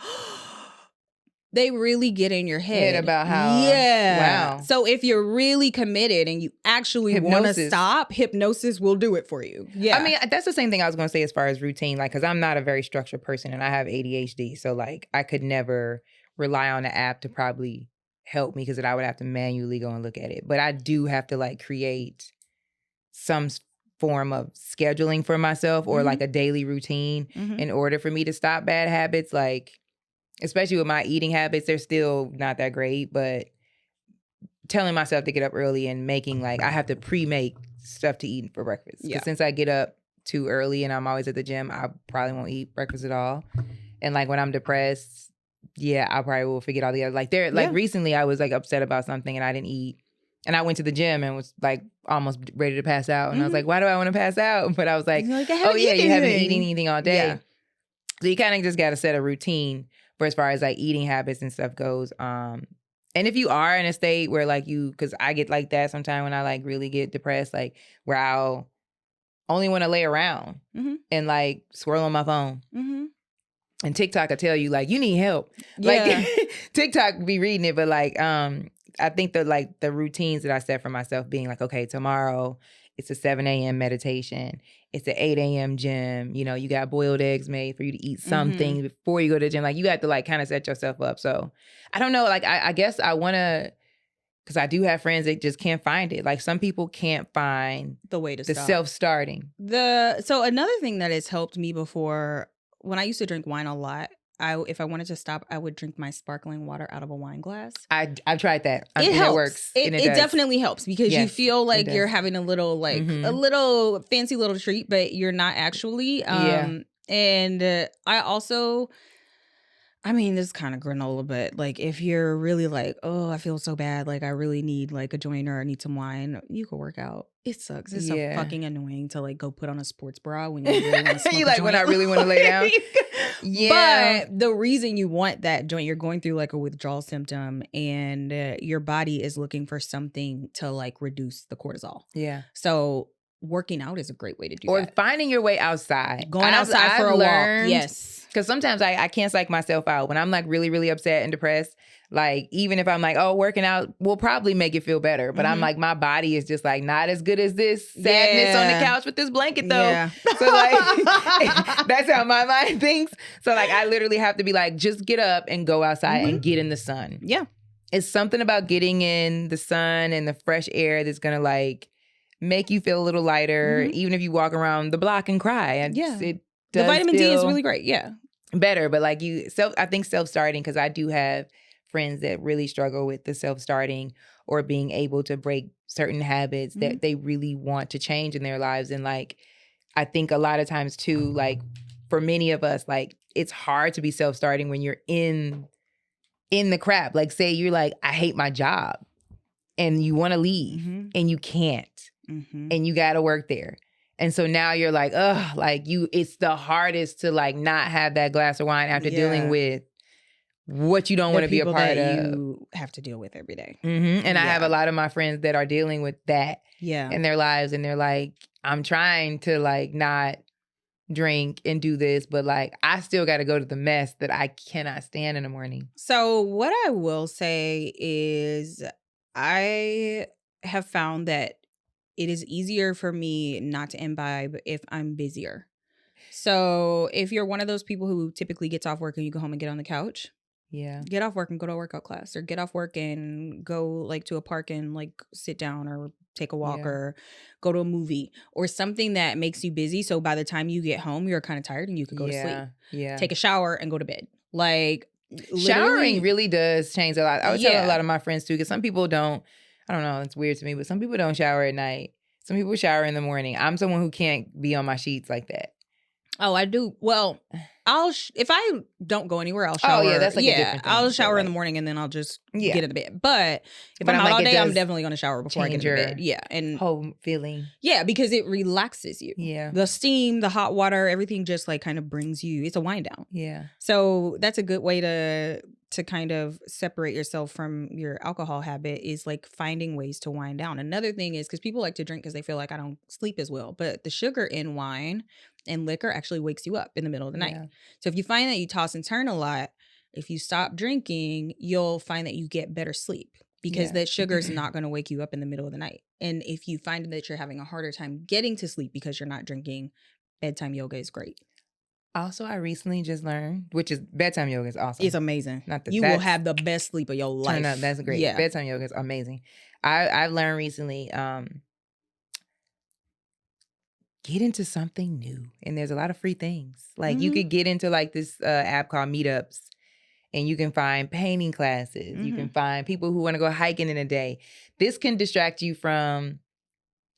they really get in your head about how wow. So if you're really committed and you actually want to stop, hypnosis will do it for you. Yeah. I mean, that's the same thing I was going to say as far as routine, like, because I'm not a very structured person and I have ADHD. So like I could never rely on an app to probably help me because I would have to manually go and look at it. But I do have to like create some form of scheduling for myself or like a daily routine in order for me to stop bad habits. Like, especially with my eating habits, they're still not that great, but telling myself to get up early and making like, I have to pre-make stuff to eat for breakfast. Because since I get up too early and I'm always at the gym, I probably won't eat breakfast at all. And like when I'm depressed, I probably will forget all the other, like recently I was like upset about something and I didn't eat. And I went to the gym and was like almost ready to pass out. And I was like, why do I want to pass out? But I was like, you haven't eaten anything all day. Yeah. So you kind of just got to set a routine for as far as like eating habits and stuff goes. And if you are in a state where like because I get like that sometimes when I like really get depressed, like where I'll only want to lay around and like swirl on my phone. And TikTok will tell you like, you need help. Like TikTok be reading it, but like, I think the routines that I set for myself being like, okay, tomorrow it's a 7 a.m. meditation. It's an 8 a.m. gym. You know, you got boiled eggs made for you to eat something before you go to the gym. Like you have to like kind of set yourself up. So I don't know. Like I guess I want to, because I do have friends that just can't find it. Like some people can't find the way to the self-starting. So another thing that has helped me before, when I used to drink wine a lot, if I wanted to stop, I would drink my sparkling water out of a wine glass. I've tried that. It helps. It works. It definitely helps because you feel like you're having a little like a little fancy little treat, but you're not actually. And I also, I mean, this is kind of granola, but like if you're really like, oh, I feel so bad, like I really need like a joint or I need some wine, you can work out. It sucks. It's so fucking annoying to like go put on a sports bra when you really want to smoke you like when I really want to lay down. But the reason you want that joint, you're going through like a withdrawal symptom and your body is looking for something to like reduce the cortisol. Yeah. So working out is a great way to do or that. finding your way outside. Going outside for a walk. Yes. Because sometimes I can't psych myself out. When I'm like really, really upset and depressed, like even if I'm like, oh, working out will probably make it feel better. But I'm like, my body is just like not as good as this sadness on the couch with this blanket though. Yeah. So like, that's how my mind thinks. So like, I literally have to be like, just get up and go outside and get in the sun. Yeah. It's something about getting in the sun and the fresh air that's going to like make you feel a little lighter, even if you walk around the block and cry. And it does the vitamin D is really great. Yeah. Better. But like I think self-starting, because I do have friends that really struggle with the self-starting or being able to break certain habits that they really want to change in their lives. And like, I think a lot of times too, like for many of us, like it's hard to be self-starting when you're in the crap. Like say you're like, I hate my job and you want to leave and you can't and you got to work there. And so now you're like, ugh, like it's the hardest to like not have that glass of wine after dealing with what you don't want to be a part of. You have to deal with every day. And I have a lot of my friends that are dealing with that in their lives. And they're like, I'm trying to like not drink and do this, but like I still got to go to the mess that I cannot stand in the morning. So what I will say is I have found that it is easier for me not to imbibe if I'm busier. So if you're one of those people who typically gets off work and you go home and get on the couch, get off work and go to a workout class, or get off work and go like to a park and like sit down or take a walk or go to a movie or something that makes you busy. So by the time you get home, you're kind of tired and you could go to sleep. Yeah. Take a shower and go to bed. Like showering really does change a lot. I was telling a lot of my friends too, because some people don't, I don't know, it's weird to me, but some people don't shower at night. Some people shower in the morning. I'm someone who can't be on my sheets like that. Oh, I do. Well, if I don't go anywhere, I'll shower. Oh, yeah, that's like a different thing. I'll shower in the morning and then I'll just get in the bed. But if I'm out all day, I'm definitely going to shower before I get in bed. Yeah. And whole feeling. Yeah, because it relaxes you. Yeah. The steam, the hot water, everything just like kind of brings you, it's a wind down. Yeah. So that's a good way to kind of separate yourself from your alcohol habit, is like finding ways to wind down. Another thing is, because people like to drink because they feel like I don't sleep as well, but the sugar in wine and liquor actually wakes you up in the middle of the night. So if you find that you toss and turn a lot, if you stop drinking, you'll find that you get better sleep, because that sugar is not going to wake you up in the middle of the night. And if you find that you're having a harder time getting to sleep because you're not drinking, bedtime yoga is great. Also, I recently just learned, which is bedtime yoga is awesome. It's amazing. You will have the best sleep of your life. Turn up, that's great. Yeah. Bedtime yoga is amazing. I've learned recently, get into something new. And there's a lot of free things. Like you could get into like this app called Meetups, and you can find painting classes. You can find people who want to go hiking in a day. This can distract you from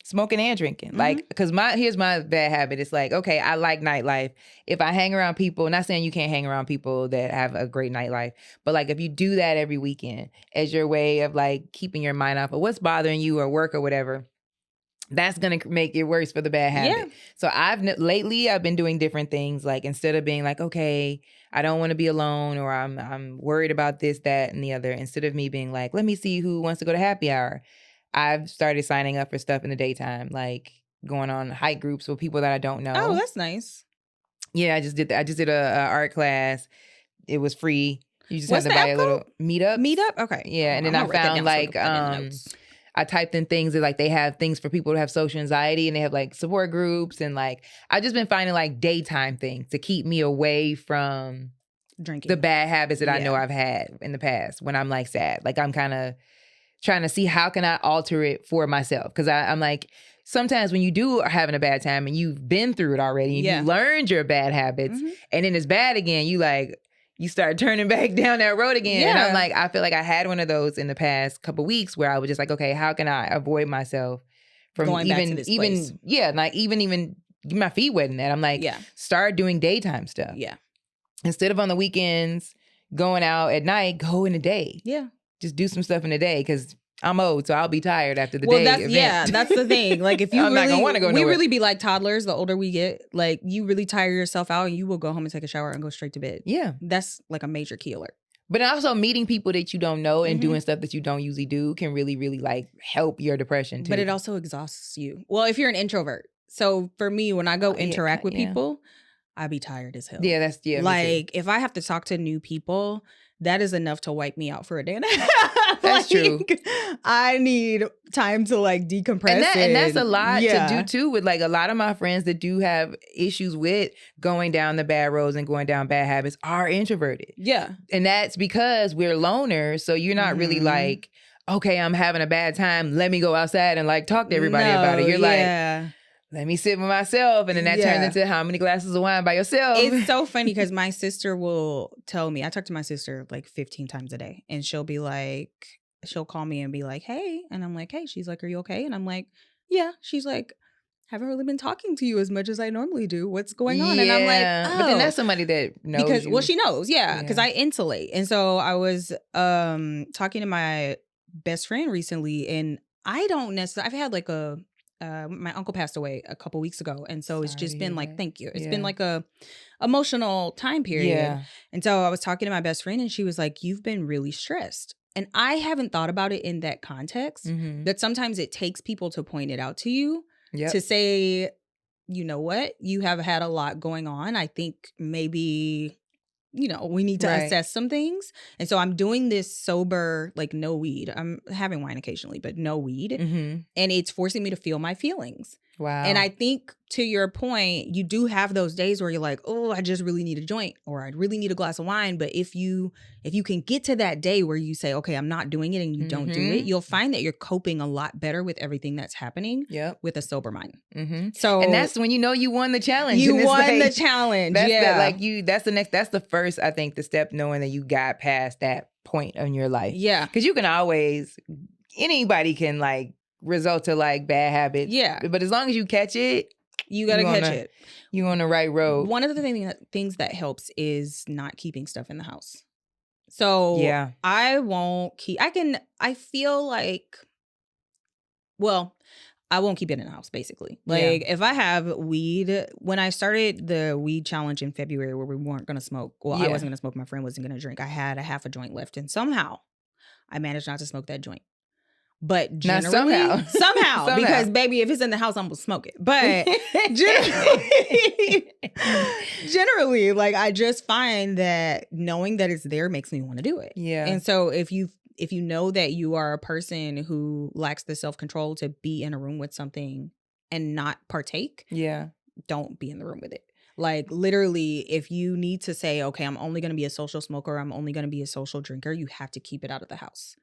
smoking and drinking. Like, because here's my bad habit. It's like, okay, I like nightlife. If I hang around people, not saying you can't hang around people that have a great nightlife, but like if you do that every weekend as your way of like keeping your mind off of what's bothering you or work or whatever, that's going to make it worse for the bad habit. Yeah. So lately I've been doing different things. Like instead of being like, okay, I don't want to be alone, or I'm worried about this, that, and the other, instead of me being like, let me see who wants to go to happy hour, I've started signing up for stuff in the daytime, like going on hike groups with people that I don't know. Oh, that's nice. Yeah, I just did that. I just did a art class. It was free. You just have to buy a little Meetup. Meetup? Okay. Yeah, and then I found like I typed in things that like they have things for people who have social anxiety, and they have like support groups, and like I've just been finding like daytime things to keep me away from drinking, the bad habits that I know I've had in the past when I'm like sad. Like I'm kind of trying to see how can I alter it for myself. Because I'm like, sometimes when you do are having a bad time and you've been through it already and you learned your bad habits and then it's bad again, you start turning back down that road again. Yeah. And I'm like, I feel like I had one of those in the past couple weeks where I was just like, okay, how can I avoid myself from going back to this place? Like even get my feet wet in that. I'm like, start doing daytime stuff. Yeah. Instead of on the weekends, going out at night, go in the day. Yeah. Just do some stuff in the day, because I'm old, so I'll be tired after the day. That's the thing. Like if you I'm not gonna want to go nowhere. We really be like toddlers. The older we get, like you really tire yourself out, and you will go home and take a shower and go straight to bed. Yeah, that's like a major key alert. But also meeting people that you don't know and Mm-hmm. doing stuff that you don't usually do can really, really like help your depression too. But it also exhausts you. Well, if you're an introvert. So for me, when I go interact with people, I be tired as hell. Yeah, that's like if I have to talk to new people, that is enough to wipe me out for a day and a half. That's true. I need time to like decompress. And that's a lot yeah. to do too with like a lot of my friends that do have issues with going down the bad roads and going down bad habits are introverted. Yeah. And that's because we're loners. So you're not really like, okay, I'm having a bad time. Let me go outside and like talk to everybody about it. You're like, let me sit with myself. And then that turns into how many glasses of wine by yourself. It's so funny because my sister will tell me, I talk to my sister like 15 times a day, and she'll be like, she'll call me and be like, hey. And I'm like, hey. She's like, are you okay? And I'm like, yeah. She's like, haven't really been talking to you as much as I normally do. What's going on? And I'm like, oh. But then that's somebody that knows because, you. well, she knows. Yeah. Because I insulate. And so I was talking to my best friend recently, and I don't necessarily, I've had like my uncle passed away a couple weeks ago. And so it's just been like, thank you. It's been like a emotional time period. Yeah. And so I was talking to my best friend, and she was like, you've been really stressed. And I haven't thought about it in that context, that sometimes it takes people to point it out to you, to say, you know what, you have had a lot going on. I think maybe, you know, we need to assess some things. And so I'm doing this sober, like no weed. I'm having wine occasionally, but no weed. And it's forcing me to feel my feelings. Wow. And I think to your point, you do have those days where you're like, oh, I just really need a joint, or I really need a glass of wine. But if you can get to that day where you say, okay, I'm not doing it, and you don't do it, you'll find that you're coping a lot better with everything that's happening with a sober mind. So, and that's when you know you won the challenge. You won the challenge. That's the first, I think, the step, knowing that you got past that point in your life. Yeah. Because you can always, anybody can like result to like bad habits. Yeah. But as long as you catch it, you got to catch it. You're on the right road. One of the things that helps is not keeping stuff in the house. So I won't keep, I feel like, well, I won't keep it in the house, basically. Like, if I have weed, when I started the weed challenge in February where we weren't going to smoke, I wasn't going to smoke, my friend wasn't going to drink, I had a half a joint left, and somehow I managed not to smoke that joint. But generally, somehow, because baby, if it's in the house, I'm gonna smoke it. But generally, like I just find that knowing that it's there makes me want to do it. Yeah. And so if you know that you are a person who lacks the self-control to be in a room with something and not partake, don't be in the room with it. Like literally, if you need to say, okay, I'm only gonna be a social smoker, I'm only gonna be a social drinker, you have to keep it out of the house.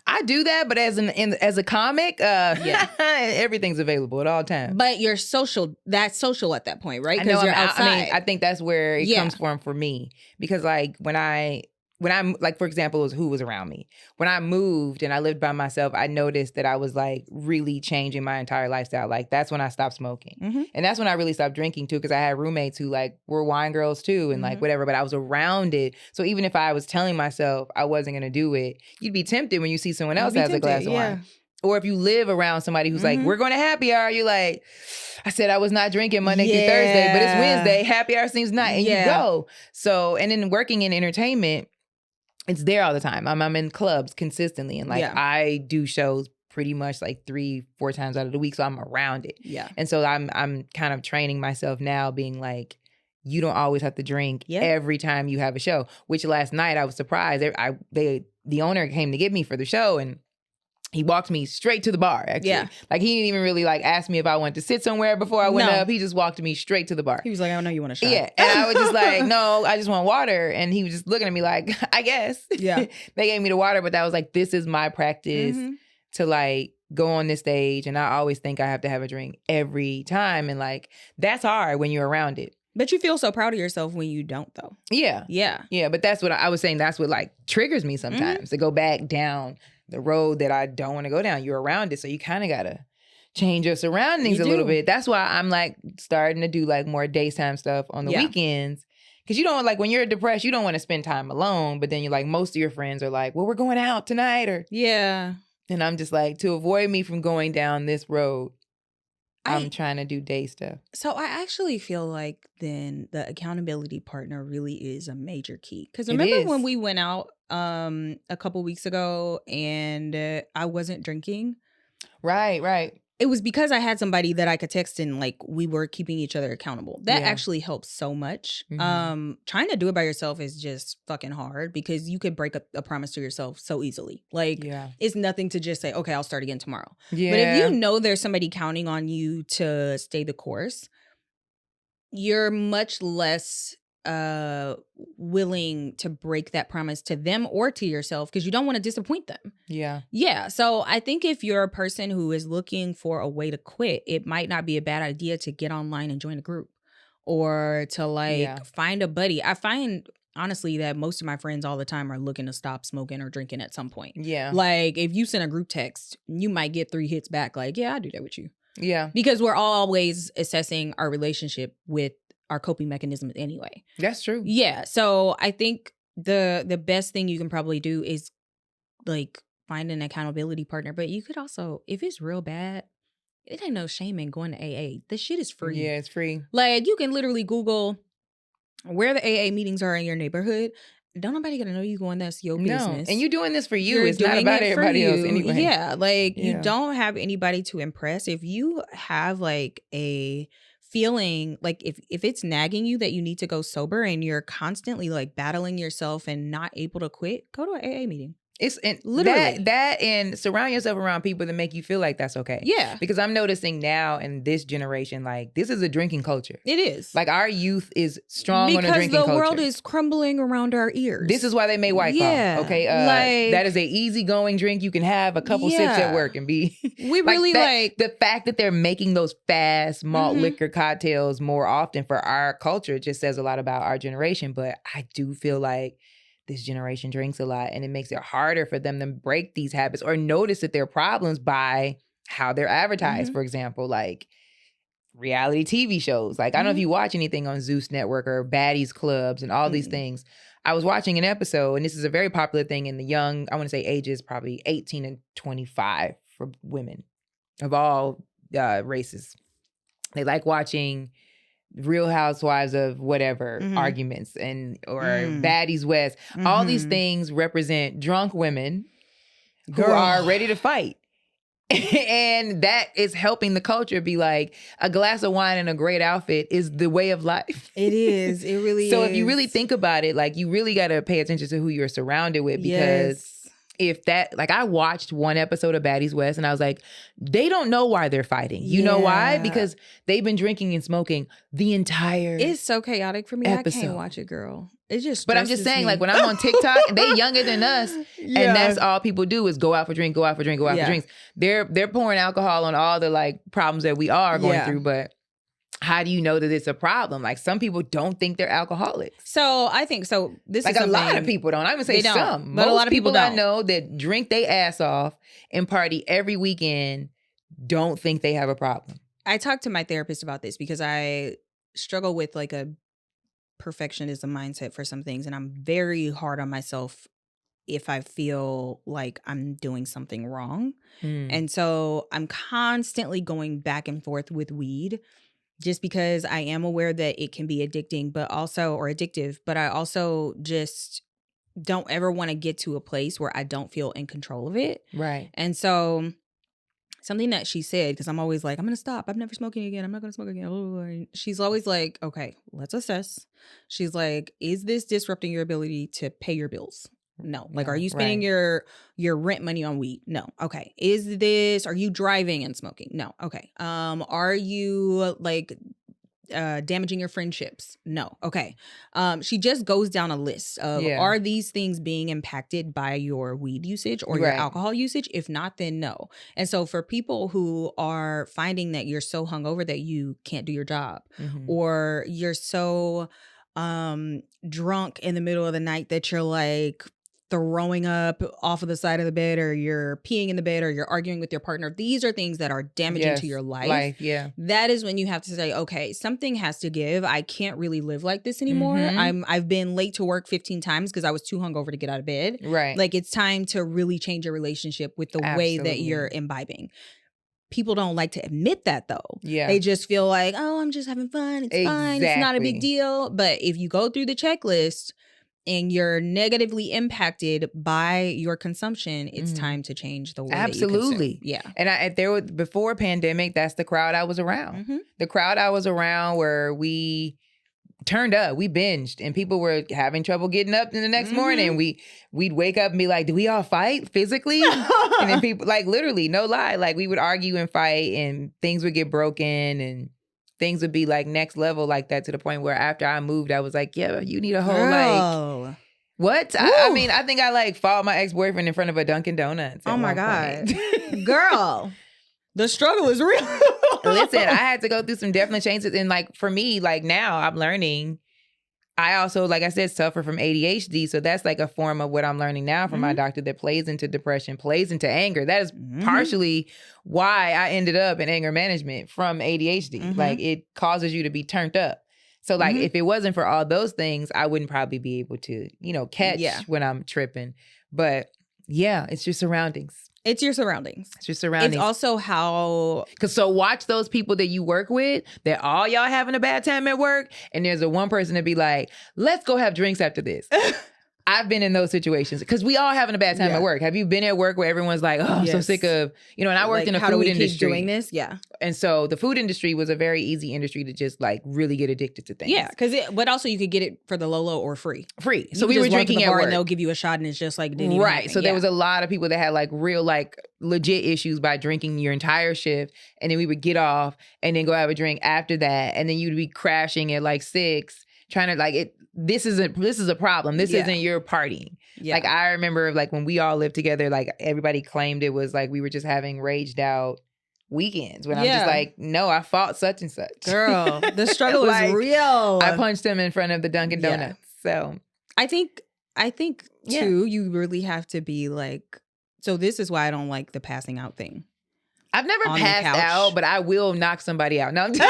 I do that, but as a comic, everything's available at all times. But you're social. That's social at that point, right? Because you're outside. I mean, I think that's where it comes from for me. Because like when I'm like, for example, it was who was around me. When I moved and I lived by myself, I noticed that I was like really changing my entire lifestyle. Like that's when I stopped smoking. And that's when I really stopped drinking too, because I had roommates who like were wine girls too and like whatever, but I was around it. So even if I was telling myself I wasn't going to do it, you'd be tempted when you see someone else has a glass of wine. Or if you live around somebody who's like, we're going to happy hour, you're like, I said I was not drinking Monday through Thursday, but it's Wednesday. Happy hour seems nice. And you go. So, and then working in entertainment, it's there all the time. I'm in clubs consistently. And like I do shows pretty much like 3-4 times out of the week. So I'm around it. Yeah. And so I'm kind of training myself now, being like, you don't always have to drink every time you have a show. Which last night I was surprised. The owner came to get me for the show, and he walked me straight to the bar, actually. Yeah. Like, he didn't even really, like, ask me if I wanted to sit somewhere before I went up. He just walked me straight to the bar. He was like, I know you want a shot. Yeah. And I was just like, no, I just want water. And he was just looking at me like, I guess. Yeah. They gave me the water, but that was like, this is my practice to, like, go on this stage. And I always think I have to have a drink every time. And, like, that's hard when you're around it. But you feel so proud of yourself when you don't, though. Yeah. Yeah. Yeah. But that's what I was saying. That's what, like, triggers me sometimes, to go back down the road that I don't want to go down. You're around it, so you kind of gotta change your surroundings a little bit. That's why I'm like starting to do like more daytime stuff on the weekends, because you don't, like, when you're depressed, you don't want to spend time alone. But then you're like, most of your friends are like, well, we're going out tonight, or and I'm just like, to avoid me from going down this road, I'm trying to do day stuff. So I actually feel like then the accountability partner really is a major key. Because remember when we went out a couple weeks ago and I wasn't drinking? Right. It was because I had somebody that I could text and like we were keeping each other accountable. That actually helps so much. Trying to do it by yourself is just fucking hard because you could break a promise to yourself so easily. Like it's nothing to just say, okay, I'll start again tomorrow. Yeah. But if you know there's somebody counting on you to stay the course, you're much less willing to break that promise to them or to yourself because you don't want to disappoint them. Yeah. So I think if you're a person who is looking for a way to quit, it might not be a bad idea to get online and join a group or to find a buddy. I find honestly that most of my friends all the time are looking to stop smoking or drinking at some point. Like if you send a group text, you might get 3 hits back like, yeah, I do that with you. Because we're always assessing our relationship with our coping mechanisms anyway. That's true. Yeah. So I think the best thing you can probably do is like find an accountability partner. But you could also, if it's real bad, it ain't no shame in going to AA. This shit is free. Yeah, it's free. Like you can literally Google where the AA meetings are in your neighborhood. Don't nobody gonna know you going. That's your business. And you're doing this for you. It's not about everybody else anyway. Yeah. Like you don't have anybody to impress. If you have like a feeling like if it's nagging you that you need to go sober and you're constantly like battling yourself and not able to quit, go to an AA meeting. It's literally that and surround yourself around people that make you feel like that's okay. Yeah. Because I'm noticing now in this generation, like this is a drinking culture. It is. Like our youth is strong on a drinking culture. Because the world is crumbling around our ears. This is why they made White Claw. Okay. That is a easygoing drink. You can have a couple sips at work and be we really like the fact that they're making those fast malt liquor cocktails more often for our culture just says a lot about our generation. But I do feel like this generation drinks a lot and it makes it harder for them to break these habits or notice that there are problems by how they're advertised. For example, like reality TV shows. Like, I don't know if you watch anything on Zeus Network or Baddies Clubs and all these things. I was watching an episode, and this is a very popular thing in the young, I want to say ages probably 18 and 25 for women of all races. They like watching Real Housewives of whatever arguments or Baddies West. All these things represent drunk women who are ready to fight. And that is helping the culture be like a glass of wine and a great outfit is the way of life. It is. It really is. So if you really think about it, like you really got to pay attention to who you're surrounded with because if that, like I watched one episode of Baddies West and I was like, they don't know why they're fighting. You know why? Because they've been drinking and smoking the entire It's so chaotic for me. episode. I can't watch it, girl. It just But I'm just saying, like when I'm on TikTok and they younger than us and that's all people do is go out for drink, go out for drink, go out for drinks. They're pouring alcohol on all the like problems that we are going through, but how do you know that it's a problem? Like some people don't think they're alcoholics. So I think so. This like is a lot of people don't. I would say some, but most a lot of people don't. I know that drink their ass off and party every weekend don't think they have a problem. I talked to my therapist about this because I struggle with like a perfectionism mindset for some things, and I'm very hard on myself if I feel like I'm doing something wrong. And so I'm constantly going back and forth with weed. Just because I am aware that it can be addicting, but I also just don't ever want to get to a place where I don't feel in control of it. Right. And so something that she said, because I'm always like, I'm going to stop. I'm never smoking again. I'm not going to smoke again. She's always like, okay, let's assess. She's like, is this disrupting your ability to pay your bills? No. Like, are you spending your rent money on weed? No. Okay. Are you driving and smoking? No. Okay. Are you like damaging your friendships? No. Okay. She just goes down a list of are these things being impacted by your weed usage or your alcohol usage? If not, then no. And so for people who are finding that you're so hungover that you can't do your job or you're so drunk in the middle of the night that you're like throwing up off of the side of the bed or you're peeing in the bed or you're arguing with your partner. These are things that are damaging to your life. That is when you have to say, okay, something has to give. I can't really live like this anymore. I've been late to work 15 times because I was too hungover to get out of bed. Like it's time to really change your relationship with the way that you're imbibing. people don't like to admit that though. Yeah. They just feel like, oh, I'm just having fun. It's fine. It's not a big deal. But if you go through the checklist and you're negatively impacted by your consumption, it's time to change the way that you consume. Yeah. And there was, before pandemic, that's the crowd I was around. The crowd I was around where we turned up, we binged, and people were having trouble getting up in the next morning. We'd wake up and be like, do we all fight physically? And then people, like, literally, no lie, like, we would argue and fight, and things would get broken, and things would be like next level like that, to the point where after I moved, I was like, yeah, you need a whole like, what? I mean, I think I like fought my ex-boyfriend in front of a Dunkin' Donuts. Oh my God. Girl, the struggle is real. Listen, I had to go through some definite changes. And like, for me, like now I'm learning, I also, like I said, suffer from ADHD. So that's like a form of what I'm learning now from my doctor that plays into depression, plays into anger. That is partially why I ended up in anger management from ADHD. Like, it causes you to be turned up. So like, if it wasn't for all those things, I wouldn't probably be able to, you know, catch when I'm tripping. But yeah, it's your surroundings. It's your surroundings. It's your surroundings. It's also how... So watch those people that you work with, that all y'all having a bad time at work, and there's a one person to be like, let's go have drinks after this. I've been in those situations because we all having a bad time at work. Have you been at work where everyone's like, oh, I'm so sick of, you know, and I worked in a food industry. Keep doing this? Yeah. And so the food industry was a very easy industry to just like really get addicted to things. Yeah, but also you could get it for the low or free. So we were drinking at work. And they'll give you a shot and it's just like, didn't even happen. So there was a lot of people that had like real, like legit issues by drinking your entire shift. And then we would get off and then go have a drink after that. And then you'd be crashing at like 6, trying to like this is a problem. This isn't your partying. Yeah. Like I remember like when we all lived together, like everybody claimed it was like we were just having raged out weekends, when I'm just like, no, I fought such and such. Girl, the struggle like, is real. I punched him in front of the Dunkin' Donuts. So I think too, you really have to be like, so this is why I don't like the passing out thing. I've never passed out, but I will knock somebody out. No, I'm just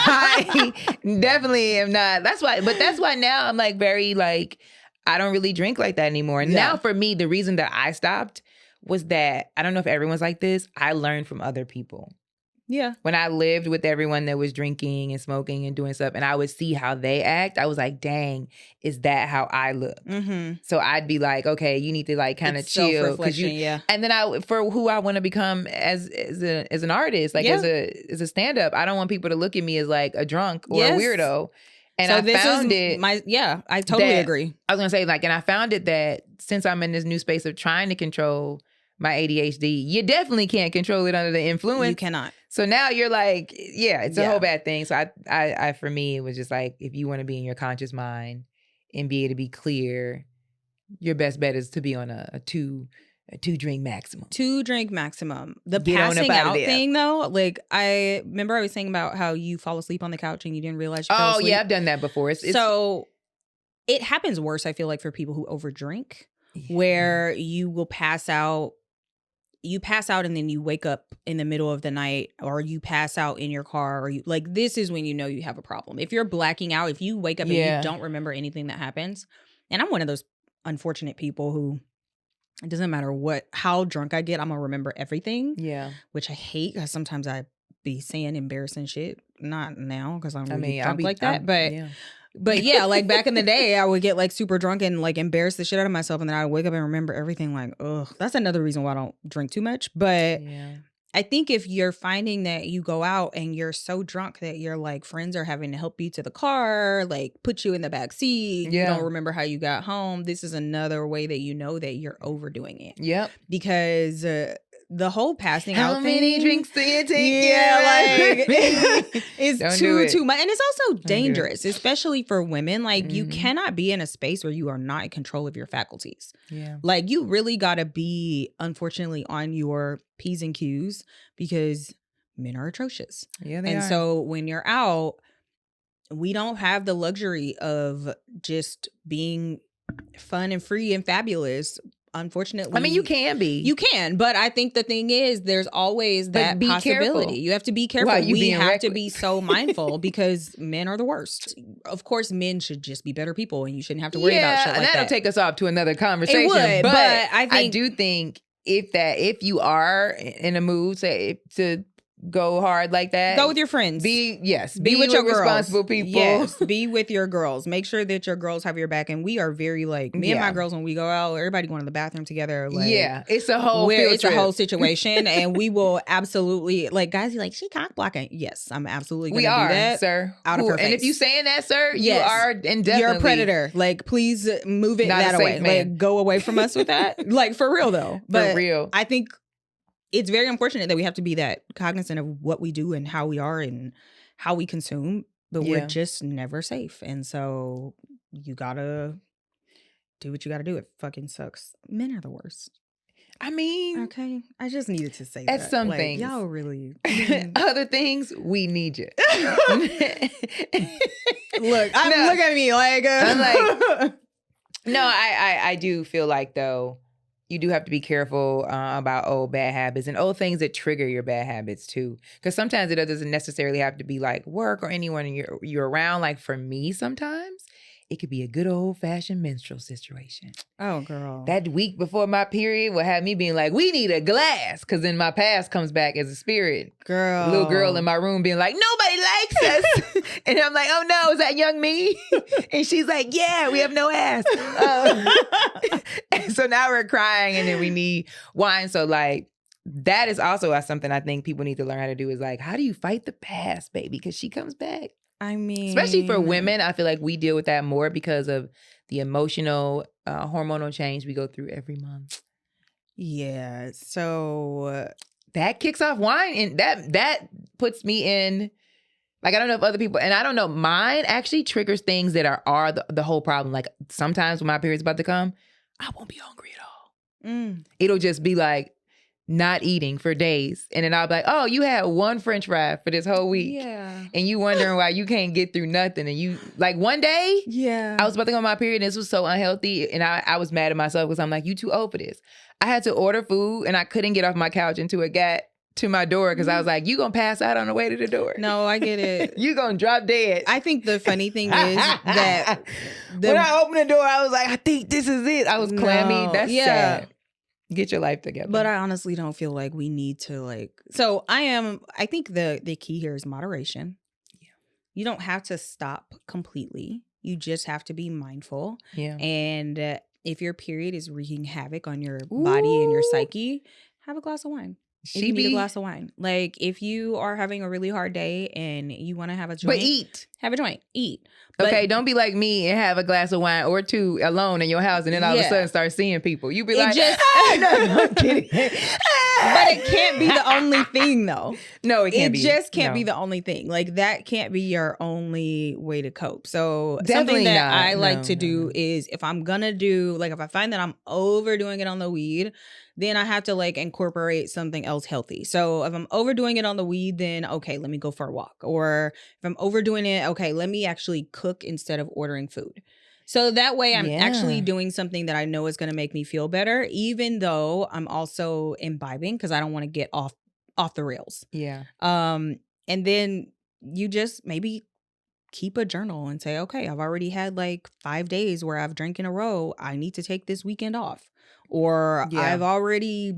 I definitely am not. That's why now I'm like very like, I don't really drink like that anymore. And now for me, the reason that I stopped was that, I don't know if everyone's like this, I learned from other people. Yeah. When I lived with everyone that was drinking and smoking and doing stuff, and I would see how they act, I was like, dang, is that how I look? So I'd be like, okay, you need to like kind of chill. And then for who I want to become as an artist, like as a stand-up, I don't want people to look at me as like a drunk or a weirdo. And so I found I totally agree. I was going to say like, and I found it that since I'm in this new space of trying to control my ADHD, you definitely can't control it under the influence. You cannot. So now you're like, it's a whole bad thing. So I for me, it was just like, if you want to be in your conscious mind and be able to be clear, your best bet is to be on a two drink maximum. 2 drink maximum. The passing out thing though, like I remember I was saying about how you fall asleep on the couch and you didn't realize you fell asleep. Oh yeah, I've done that before. So it happens worse, I feel like, for people who overdrink, where you will pass out. You pass out and then you wake up in the middle of the night, or you pass out in your car, or you like, this is when you know you have a problem. If you're blacking out, if you wake up and you don't remember anything that happens, and I'm one of those unfortunate people who, it doesn't matter how drunk I get, I'm gonna remember everything. Yeah. Which I hate, because sometimes I be saying embarrassing shit. Not now, because I'm really drunk like that. But yeah, like back in the day, I would get like super drunk and like embarrass the shit out of myself, and then I would wake up and remember everything. Like, ugh, that's another reason why I don't drink too much. But I think if you're finding that you go out and you're so drunk that your like friends are having to help you to the car, like put you in the back seat, you don't remember how you got home, this is another way that you know that you're overdoing it. Yep. Because the whole passing out thing. How many drinks do you take? Yeah, like it's too much. And it's also dangerous, especially for women. Like you cannot be in a space where you are not in control of your faculties. Yeah. Like you really got to be, unfortunately, on your P's and Q's, because men are atrocious. Yeah, they are. And so when you're out, we don't have the luxury of just being fun and free and fabulous. Unfortunately, I mean, you can, but I think the thing is, there's always that possibility. Careful. You have to be careful. We have to be so mindful, because men are the worst. Of course, men should just be better people, and you shouldn't have to worry about shit like that. That'll take us off to another conversation. It would, but I do think if you are in a mood to go hard like that, go with your friends. Be with your responsible girls. people. Yes, be with your girls. Make sure that your girls have your back. And we are very like me and my girls when we go out. Everybody going to the bathroom together. Like, it's a whole it's a whole situation, and we will absolutely like guys. You're like she cock blocking. Yes, I'm absolutely going to do that, sir. Out of her face. And if you saying that, sir, you are indefinitely you're a predator. Like, please move it that away. Man. Like, go away from us with that. Like, for real though. But for real, I think it's very unfortunate that we have to be that cognizant of what we do and how we are and how we consume, but we're just never safe. And so you gotta do what you gotta do. It fucking sucks. Men are the worst. I mean, okay. I just needed to say at that. some like, things. Y'all really. Other things, we need you. Look at me like. I'm like, no, I do feel like though, you do have to be careful about old bad habits and old things that trigger your bad habits too. Because sometimes it doesn't necessarily have to be like work or anyone you're around. Like for me, sometimes it could be a good old fashioned menstrual situation. Oh, girl. That week before my period will have me being like, we need a glass. Because then my past comes back as a spirit. Girl. A little girl in my room being like, nobody likes us. And I'm like, oh no, is that young me? And she's like, yeah, we have no ass. And so now we're crying and then we need wine. So like, that is also something I think people need to learn how to do is like, how do you fight the past, baby? Because she comes back. I mean, especially for women, I feel like we deal with that more because of the emotional, hormonal change we go through every month. Yeah. So that kicks off wine, and that puts me in. Like, I don't know if other people, and I don't know, mine actually triggers things that are the whole problem. Like sometimes when my period's about to come, I won't be hungry at all. It'll just be like not eating for days. And then I'll be like, oh, you had one French fry for this whole week. Yeah. And you wondering why you can't get through nothing. And you, like one day, I was about to go on my period and this was so unhealthy. And I was mad at myself because I'm like, you too old for this. I had to order food and I couldn't get off my couch until it got to my door because I was like, you gonna pass out on the way to the door. No, I get it. You gonna drop dead. I think the funny thing is that when I opened the door, I was like, I think this is it. I was clammy. That's sad. Get your life together. But I honestly don't feel like we need to like. So I think the key here is moderation. Yeah. You don't have to stop completely. You just have to be mindful. Yeah. And if your period is wreaking havoc on your body and your psyche, have a glass of wine. If you need a glass of wine. Like if you are having a really hard day and you want to have a joint. But eat. Have a joint. Eat. Okay, don't be like me and have a glass of wine or two alone in your house and then all of a sudden start seeing people. You be like, no, I'm kidding. But it can't be the only thing though. No, it can't be. It just can't be the only thing. Like that can't be your only way to cope. So definitely something that I like to do is if I'm gonna do, like if I find that I'm overdoing it on the weed, then I have to like incorporate something else healthy. So if I'm overdoing it on the weed, then okay, let me go for a walk. Or if I'm overdoing it, okay, let me actually cook instead of ordering food. So that way I'm actually doing something that I know is going to make me feel better, even though I'm also imbibing because I don't want to get off the rails. Yeah. And then you just maybe keep a journal and say, okay, I've already had like 5 days where I've drank in a row. I need to take this weekend off. Or I've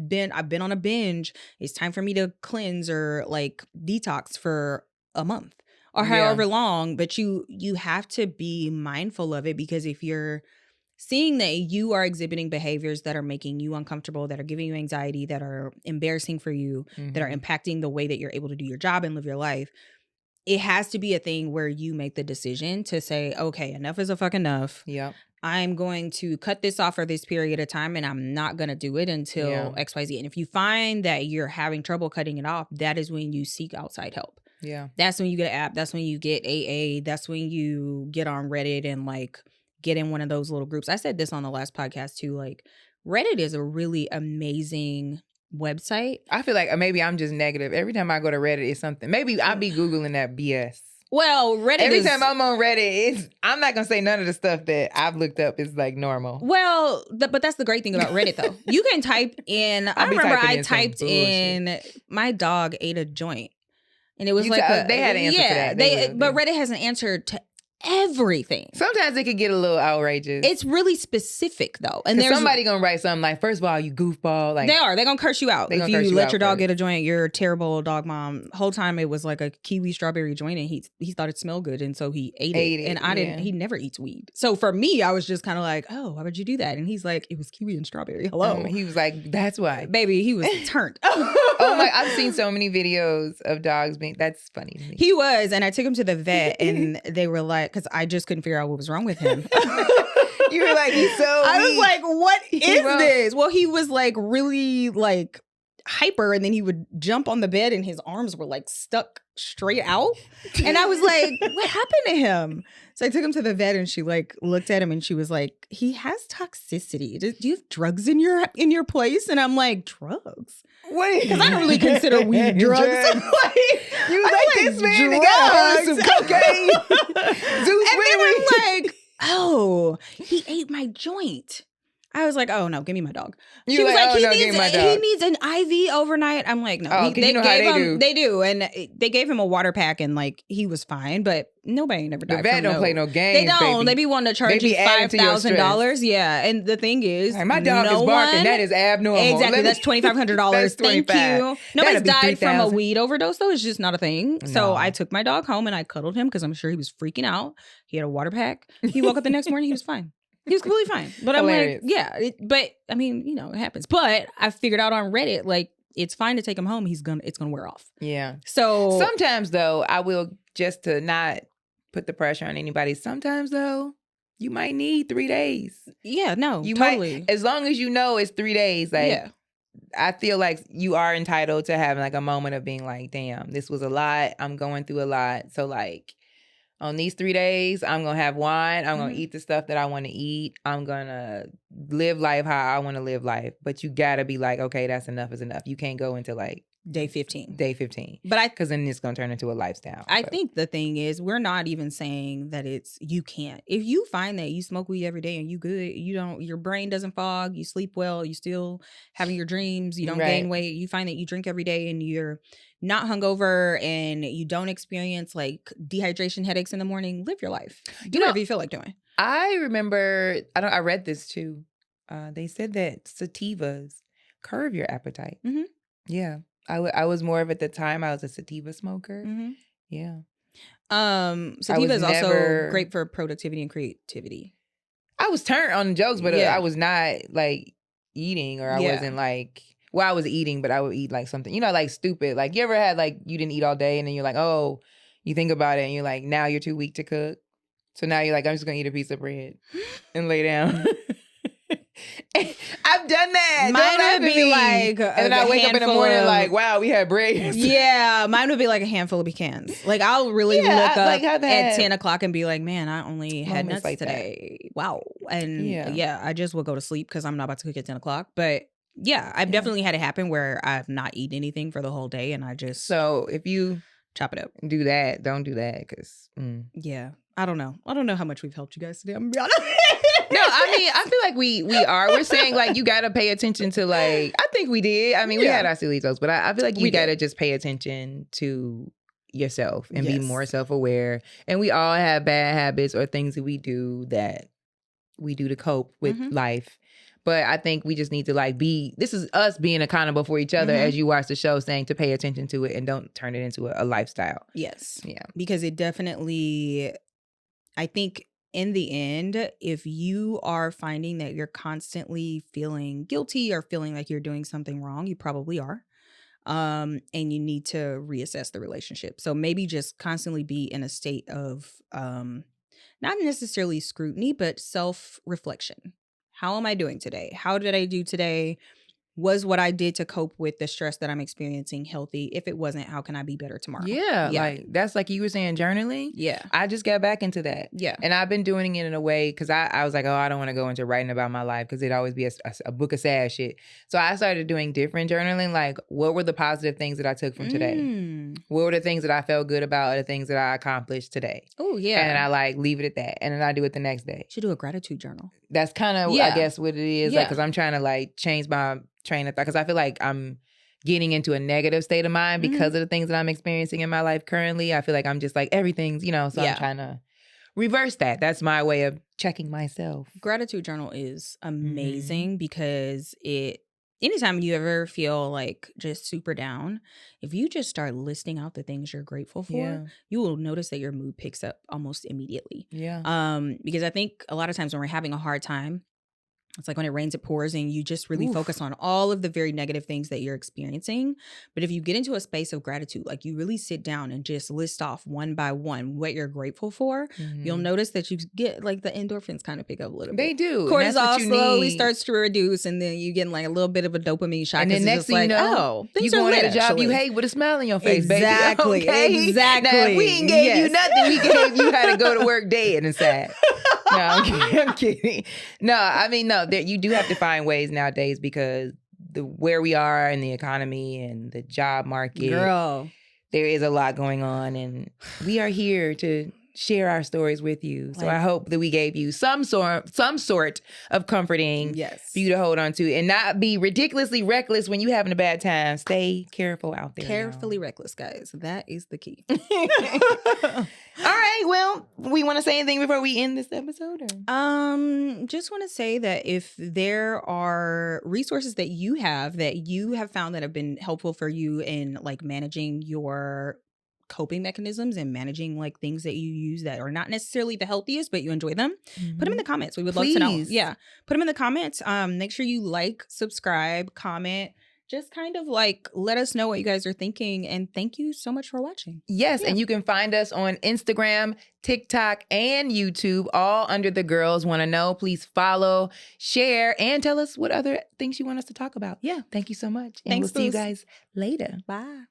been on a binge. It's time for me to cleanse or like detox for a month or however long. But you have to be mindful of it because if you're seeing that you are exhibiting behaviors that are making you uncomfortable, that are giving you anxiety, that are embarrassing for you, that are impacting the way that you're able to do your job and live your life, it has to be a thing where you make the decision to say, okay, enough is a fuck enough. Yep. I'm going to cut this off for this period of time and I'm not going to do it until XYZ. And if you find that you're having trouble cutting it off, that is when you seek outside help. Yeah. That's when you get an app. That's when you get AA. That's when you get on Reddit and like get in one of those little groups. I said this on the last podcast too. Like Reddit is a really amazing website. I feel like maybe I'm just negative. Every time I go to Reddit, it's something. Maybe I'll be Googling that BS. Well, Reddit every time I'm on Reddit, I'm not going to say none of the stuff that I've looked up is like normal. Well, but that's the great thing about Reddit though. You can type in, I remember I typed in, my dog ate a joint. And it was they had an answer for that. But Reddit has an answer to everything. Sometimes it could get a little outrageous. It's really specific though. And there's somebody gonna write something like, first of all, you goofball. Like they're gonna curse you out. If you let your dog get a joint, you're a terrible dog mom. Whole time it was like a kiwi strawberry joint and he thought it smelled good and so he ate it. And I didn't, he never eats weed. So for me, I was just kind of like, oh, why would you do that? And he's like, it was kiwi and strawberry. Hello. He was like, that's why. Baby, he was turned. Oh my, I've seen so many videos of dogs being, that's funny to me. He was, and I took him to the vet and they were like, because I just couldn't figure out what was wrong with him. You were like, he's so I was like, what is this? Well, he was like really like hyper and then he would jump on the bed and his arms were like stuck straight out. And I was like, what happened to him? So I took him to the vet and she like looked at him and she was like, he has toxicity. Do you have drugs in your place? And I'm like, drugs? What? Because I don't really consider weed drugs. Like, you like this man got some cocaine. And then I'm like, oh, he ate my joint. I was like, oh no, give me my dog. She was like, he needs an IV overnight. I'm like, no. They do. And they gave him a water pack and like he was fine, but nobody never died. The vet don't play no games. They don't. Baby. They be wanting to charge you $5,000. Yeah. And the thing is, my dog is barking. That is abnormal. Exactly. That's $2,500. Thank you. Nobody's died from a weed overdose though. It's just not a thing. No. So I took my dog home and I cuddled him because I'm sure he was freaking out. He had a water pack. He woke up the next morning. He was fine. He was completely fine. But I'm like, yeah. But I mean, you know, it happens. But I figured out on Reddit, like, it's fine to take him home. It's gonna wear off. Yeah. So sometimes though, I will, just to not put the pressure on anybody, sometimes though, you might need 3 days. Yeah, no, you totally. might, as long as you know it's 3 days. Like, yeah. I feel like you are entitled to having like a moment of being like, damn, this was a lot. I'm going through a lot. So like, on these 3 days, I'm going to have wine. I'm going to eat the stuff that I want to eat. I'm going to live life how I want to live life. But you got to be like, okay, that's enough is enough. You can't go into like day 15. But because then it's going to turn into a lifestyle. I think the thing is, we're not even saying that it's, you can't. If you find that you smoke weed every day and you good, your brain doesn't fog, you sleep well, you still having your dreams, you don't gain weight, you find that you drink every day and you're not hungover and you don't experience like dehydration headaches in the morning, live your life. Do whatever you feel like doing. I remember, I read this too. They said that sativas curb your appetite. Mm-hmm. Yeah. I was more of, at the time, I was a sativa smoker. Mm-hmm. Yeah. Sativa is also great for productivity and creativity. I was turned on the jokes, but I was not like eating, or I wasn't like, well, I was eating, but I would eat like something, like stupid. Like, you ever had like, you didn't eat all day and then you're like, oh, you think about it and you're like, now you're too weak to cook. So now you're like, I'm just going to eat a piece of bread and lay down. I've done that. Mine would be like, and then I wake up in the morning like, wow, we had bread. Yeah, mine would be like a handful of pecans. Like, I'll really look up at 10 o'clock and be like, man, I only had nuts like today. That. Wow. And I just will go to sleep because I'm not about to cook at 10 o'clock. But yeah, I've definitely had it happen where I've not eaten anything for the whole day and I just. So if you chop it up, do that, don't do that because. Yeah, I don't know. I don't know how much we've helped you guys today. I'm gonna be honest. No, I mean, I feel like we are. We're saying like, you got to pay attention to like, I think we did. I mean, we had our silly jokes, but I feel like you got to just pay attention to yourself and be more self-aware. And we all have bad habits or things that we do to cope with life. But I think we just need to like this is us being accountable for each other as you watch the show, saying to pay attention to it and don't turn it into a lifestyle. Yes. Yeah. Because it definitely, I think, in the end, if you are finding that you're constantly feeling guilty or feeling like you're doing something wrong, you probably are. And you need to reassess the relationship. So maybe just constantly be in a state of not necessarily scrutiny, but self-reflection. How am I doing today? How did I do today? Was what I did to cope with the stress that I'm experiencing healthy? If it wasn't, how can I be better tomorrow? Yeah, like that's like you were saying, journaling. Yeah. I just got back into that. Yeah. And I've been doing it in a way because I was like, oh, I don't want to go into writing about my life because it'd always be a book of sad shit. So I started doing different journaling. Like, what were the positive things that I took from today? What were the things that I felt good about or the things that I accomplished today? Oh, yeah. And I like leave it at that. And then I do it the next day. You should do a gratitude journal. That's kind of, I guess, what it is. Like, because I'm trying to like change my train of thought, because I feel like I'm getting into a negative state of mind because of the things that I'm experiencing in my life currently. I feel like I'm just like, everything's, so I'm trying to reverse that. That's my way of checking myself. Gratitude journal is amazing because anytime you ever feel like just super down, if you just start listing out the things you're grateful for, you will notice that your mood picks up almost immediately. Because I think a lot of times when we're having a hard time, it's like when it rains, it pours, and you just really focus on all of the very negative things that you're experiencing. But if you get into a space of gratitude, like you really sit down and just list off one by one what you're grateful for, you'll notice that you get like the endorphins kind of pick up a little bit. They do. Cortisol slowly starts to reduce, and then you get like a little bit of a dopamine shot. And then next thing you know, things you are going lit, at a job actually. you hate with a smile on your face, exactly, baby. Okay? Exactly. Now, we ain't gave you nothing. We gave you how to go to work dead and sad. No, I'm kidding. No, I mean, no, you do have to find ways nowadays because where we are in the economy and the job market, girl, there is a lot going on, and we are here to share our stories with you. So I hope that we gave you some sort of comforting for you to hold on to and not be ridiculously reckless when you're having a bad time. Stay careful out there. Carefully reckless, guys. That is the key. All right. Well, we want to say anything before we end this episode? Just want to say that if there are resources that you have found that have been helpful for you in like managing your coping mechanisms and managing like things that you use that are not necessarily the healthiest, but you enjoy them, put them in the comments. We would love to know. Yeah. Put them in the comments. Make sure you like, subscribe, comment. Just kind of like let us know what you guys are thinking. And thank you so much for watching. Yes. And you can find us on Instagram, TikTok, and YouTube, all under The Girls Wanna Know. Please follow, share, and tell us what other things you want us to talk about. Yeah. Thank you so much. And Thanks, we'll see you guys later. Bye.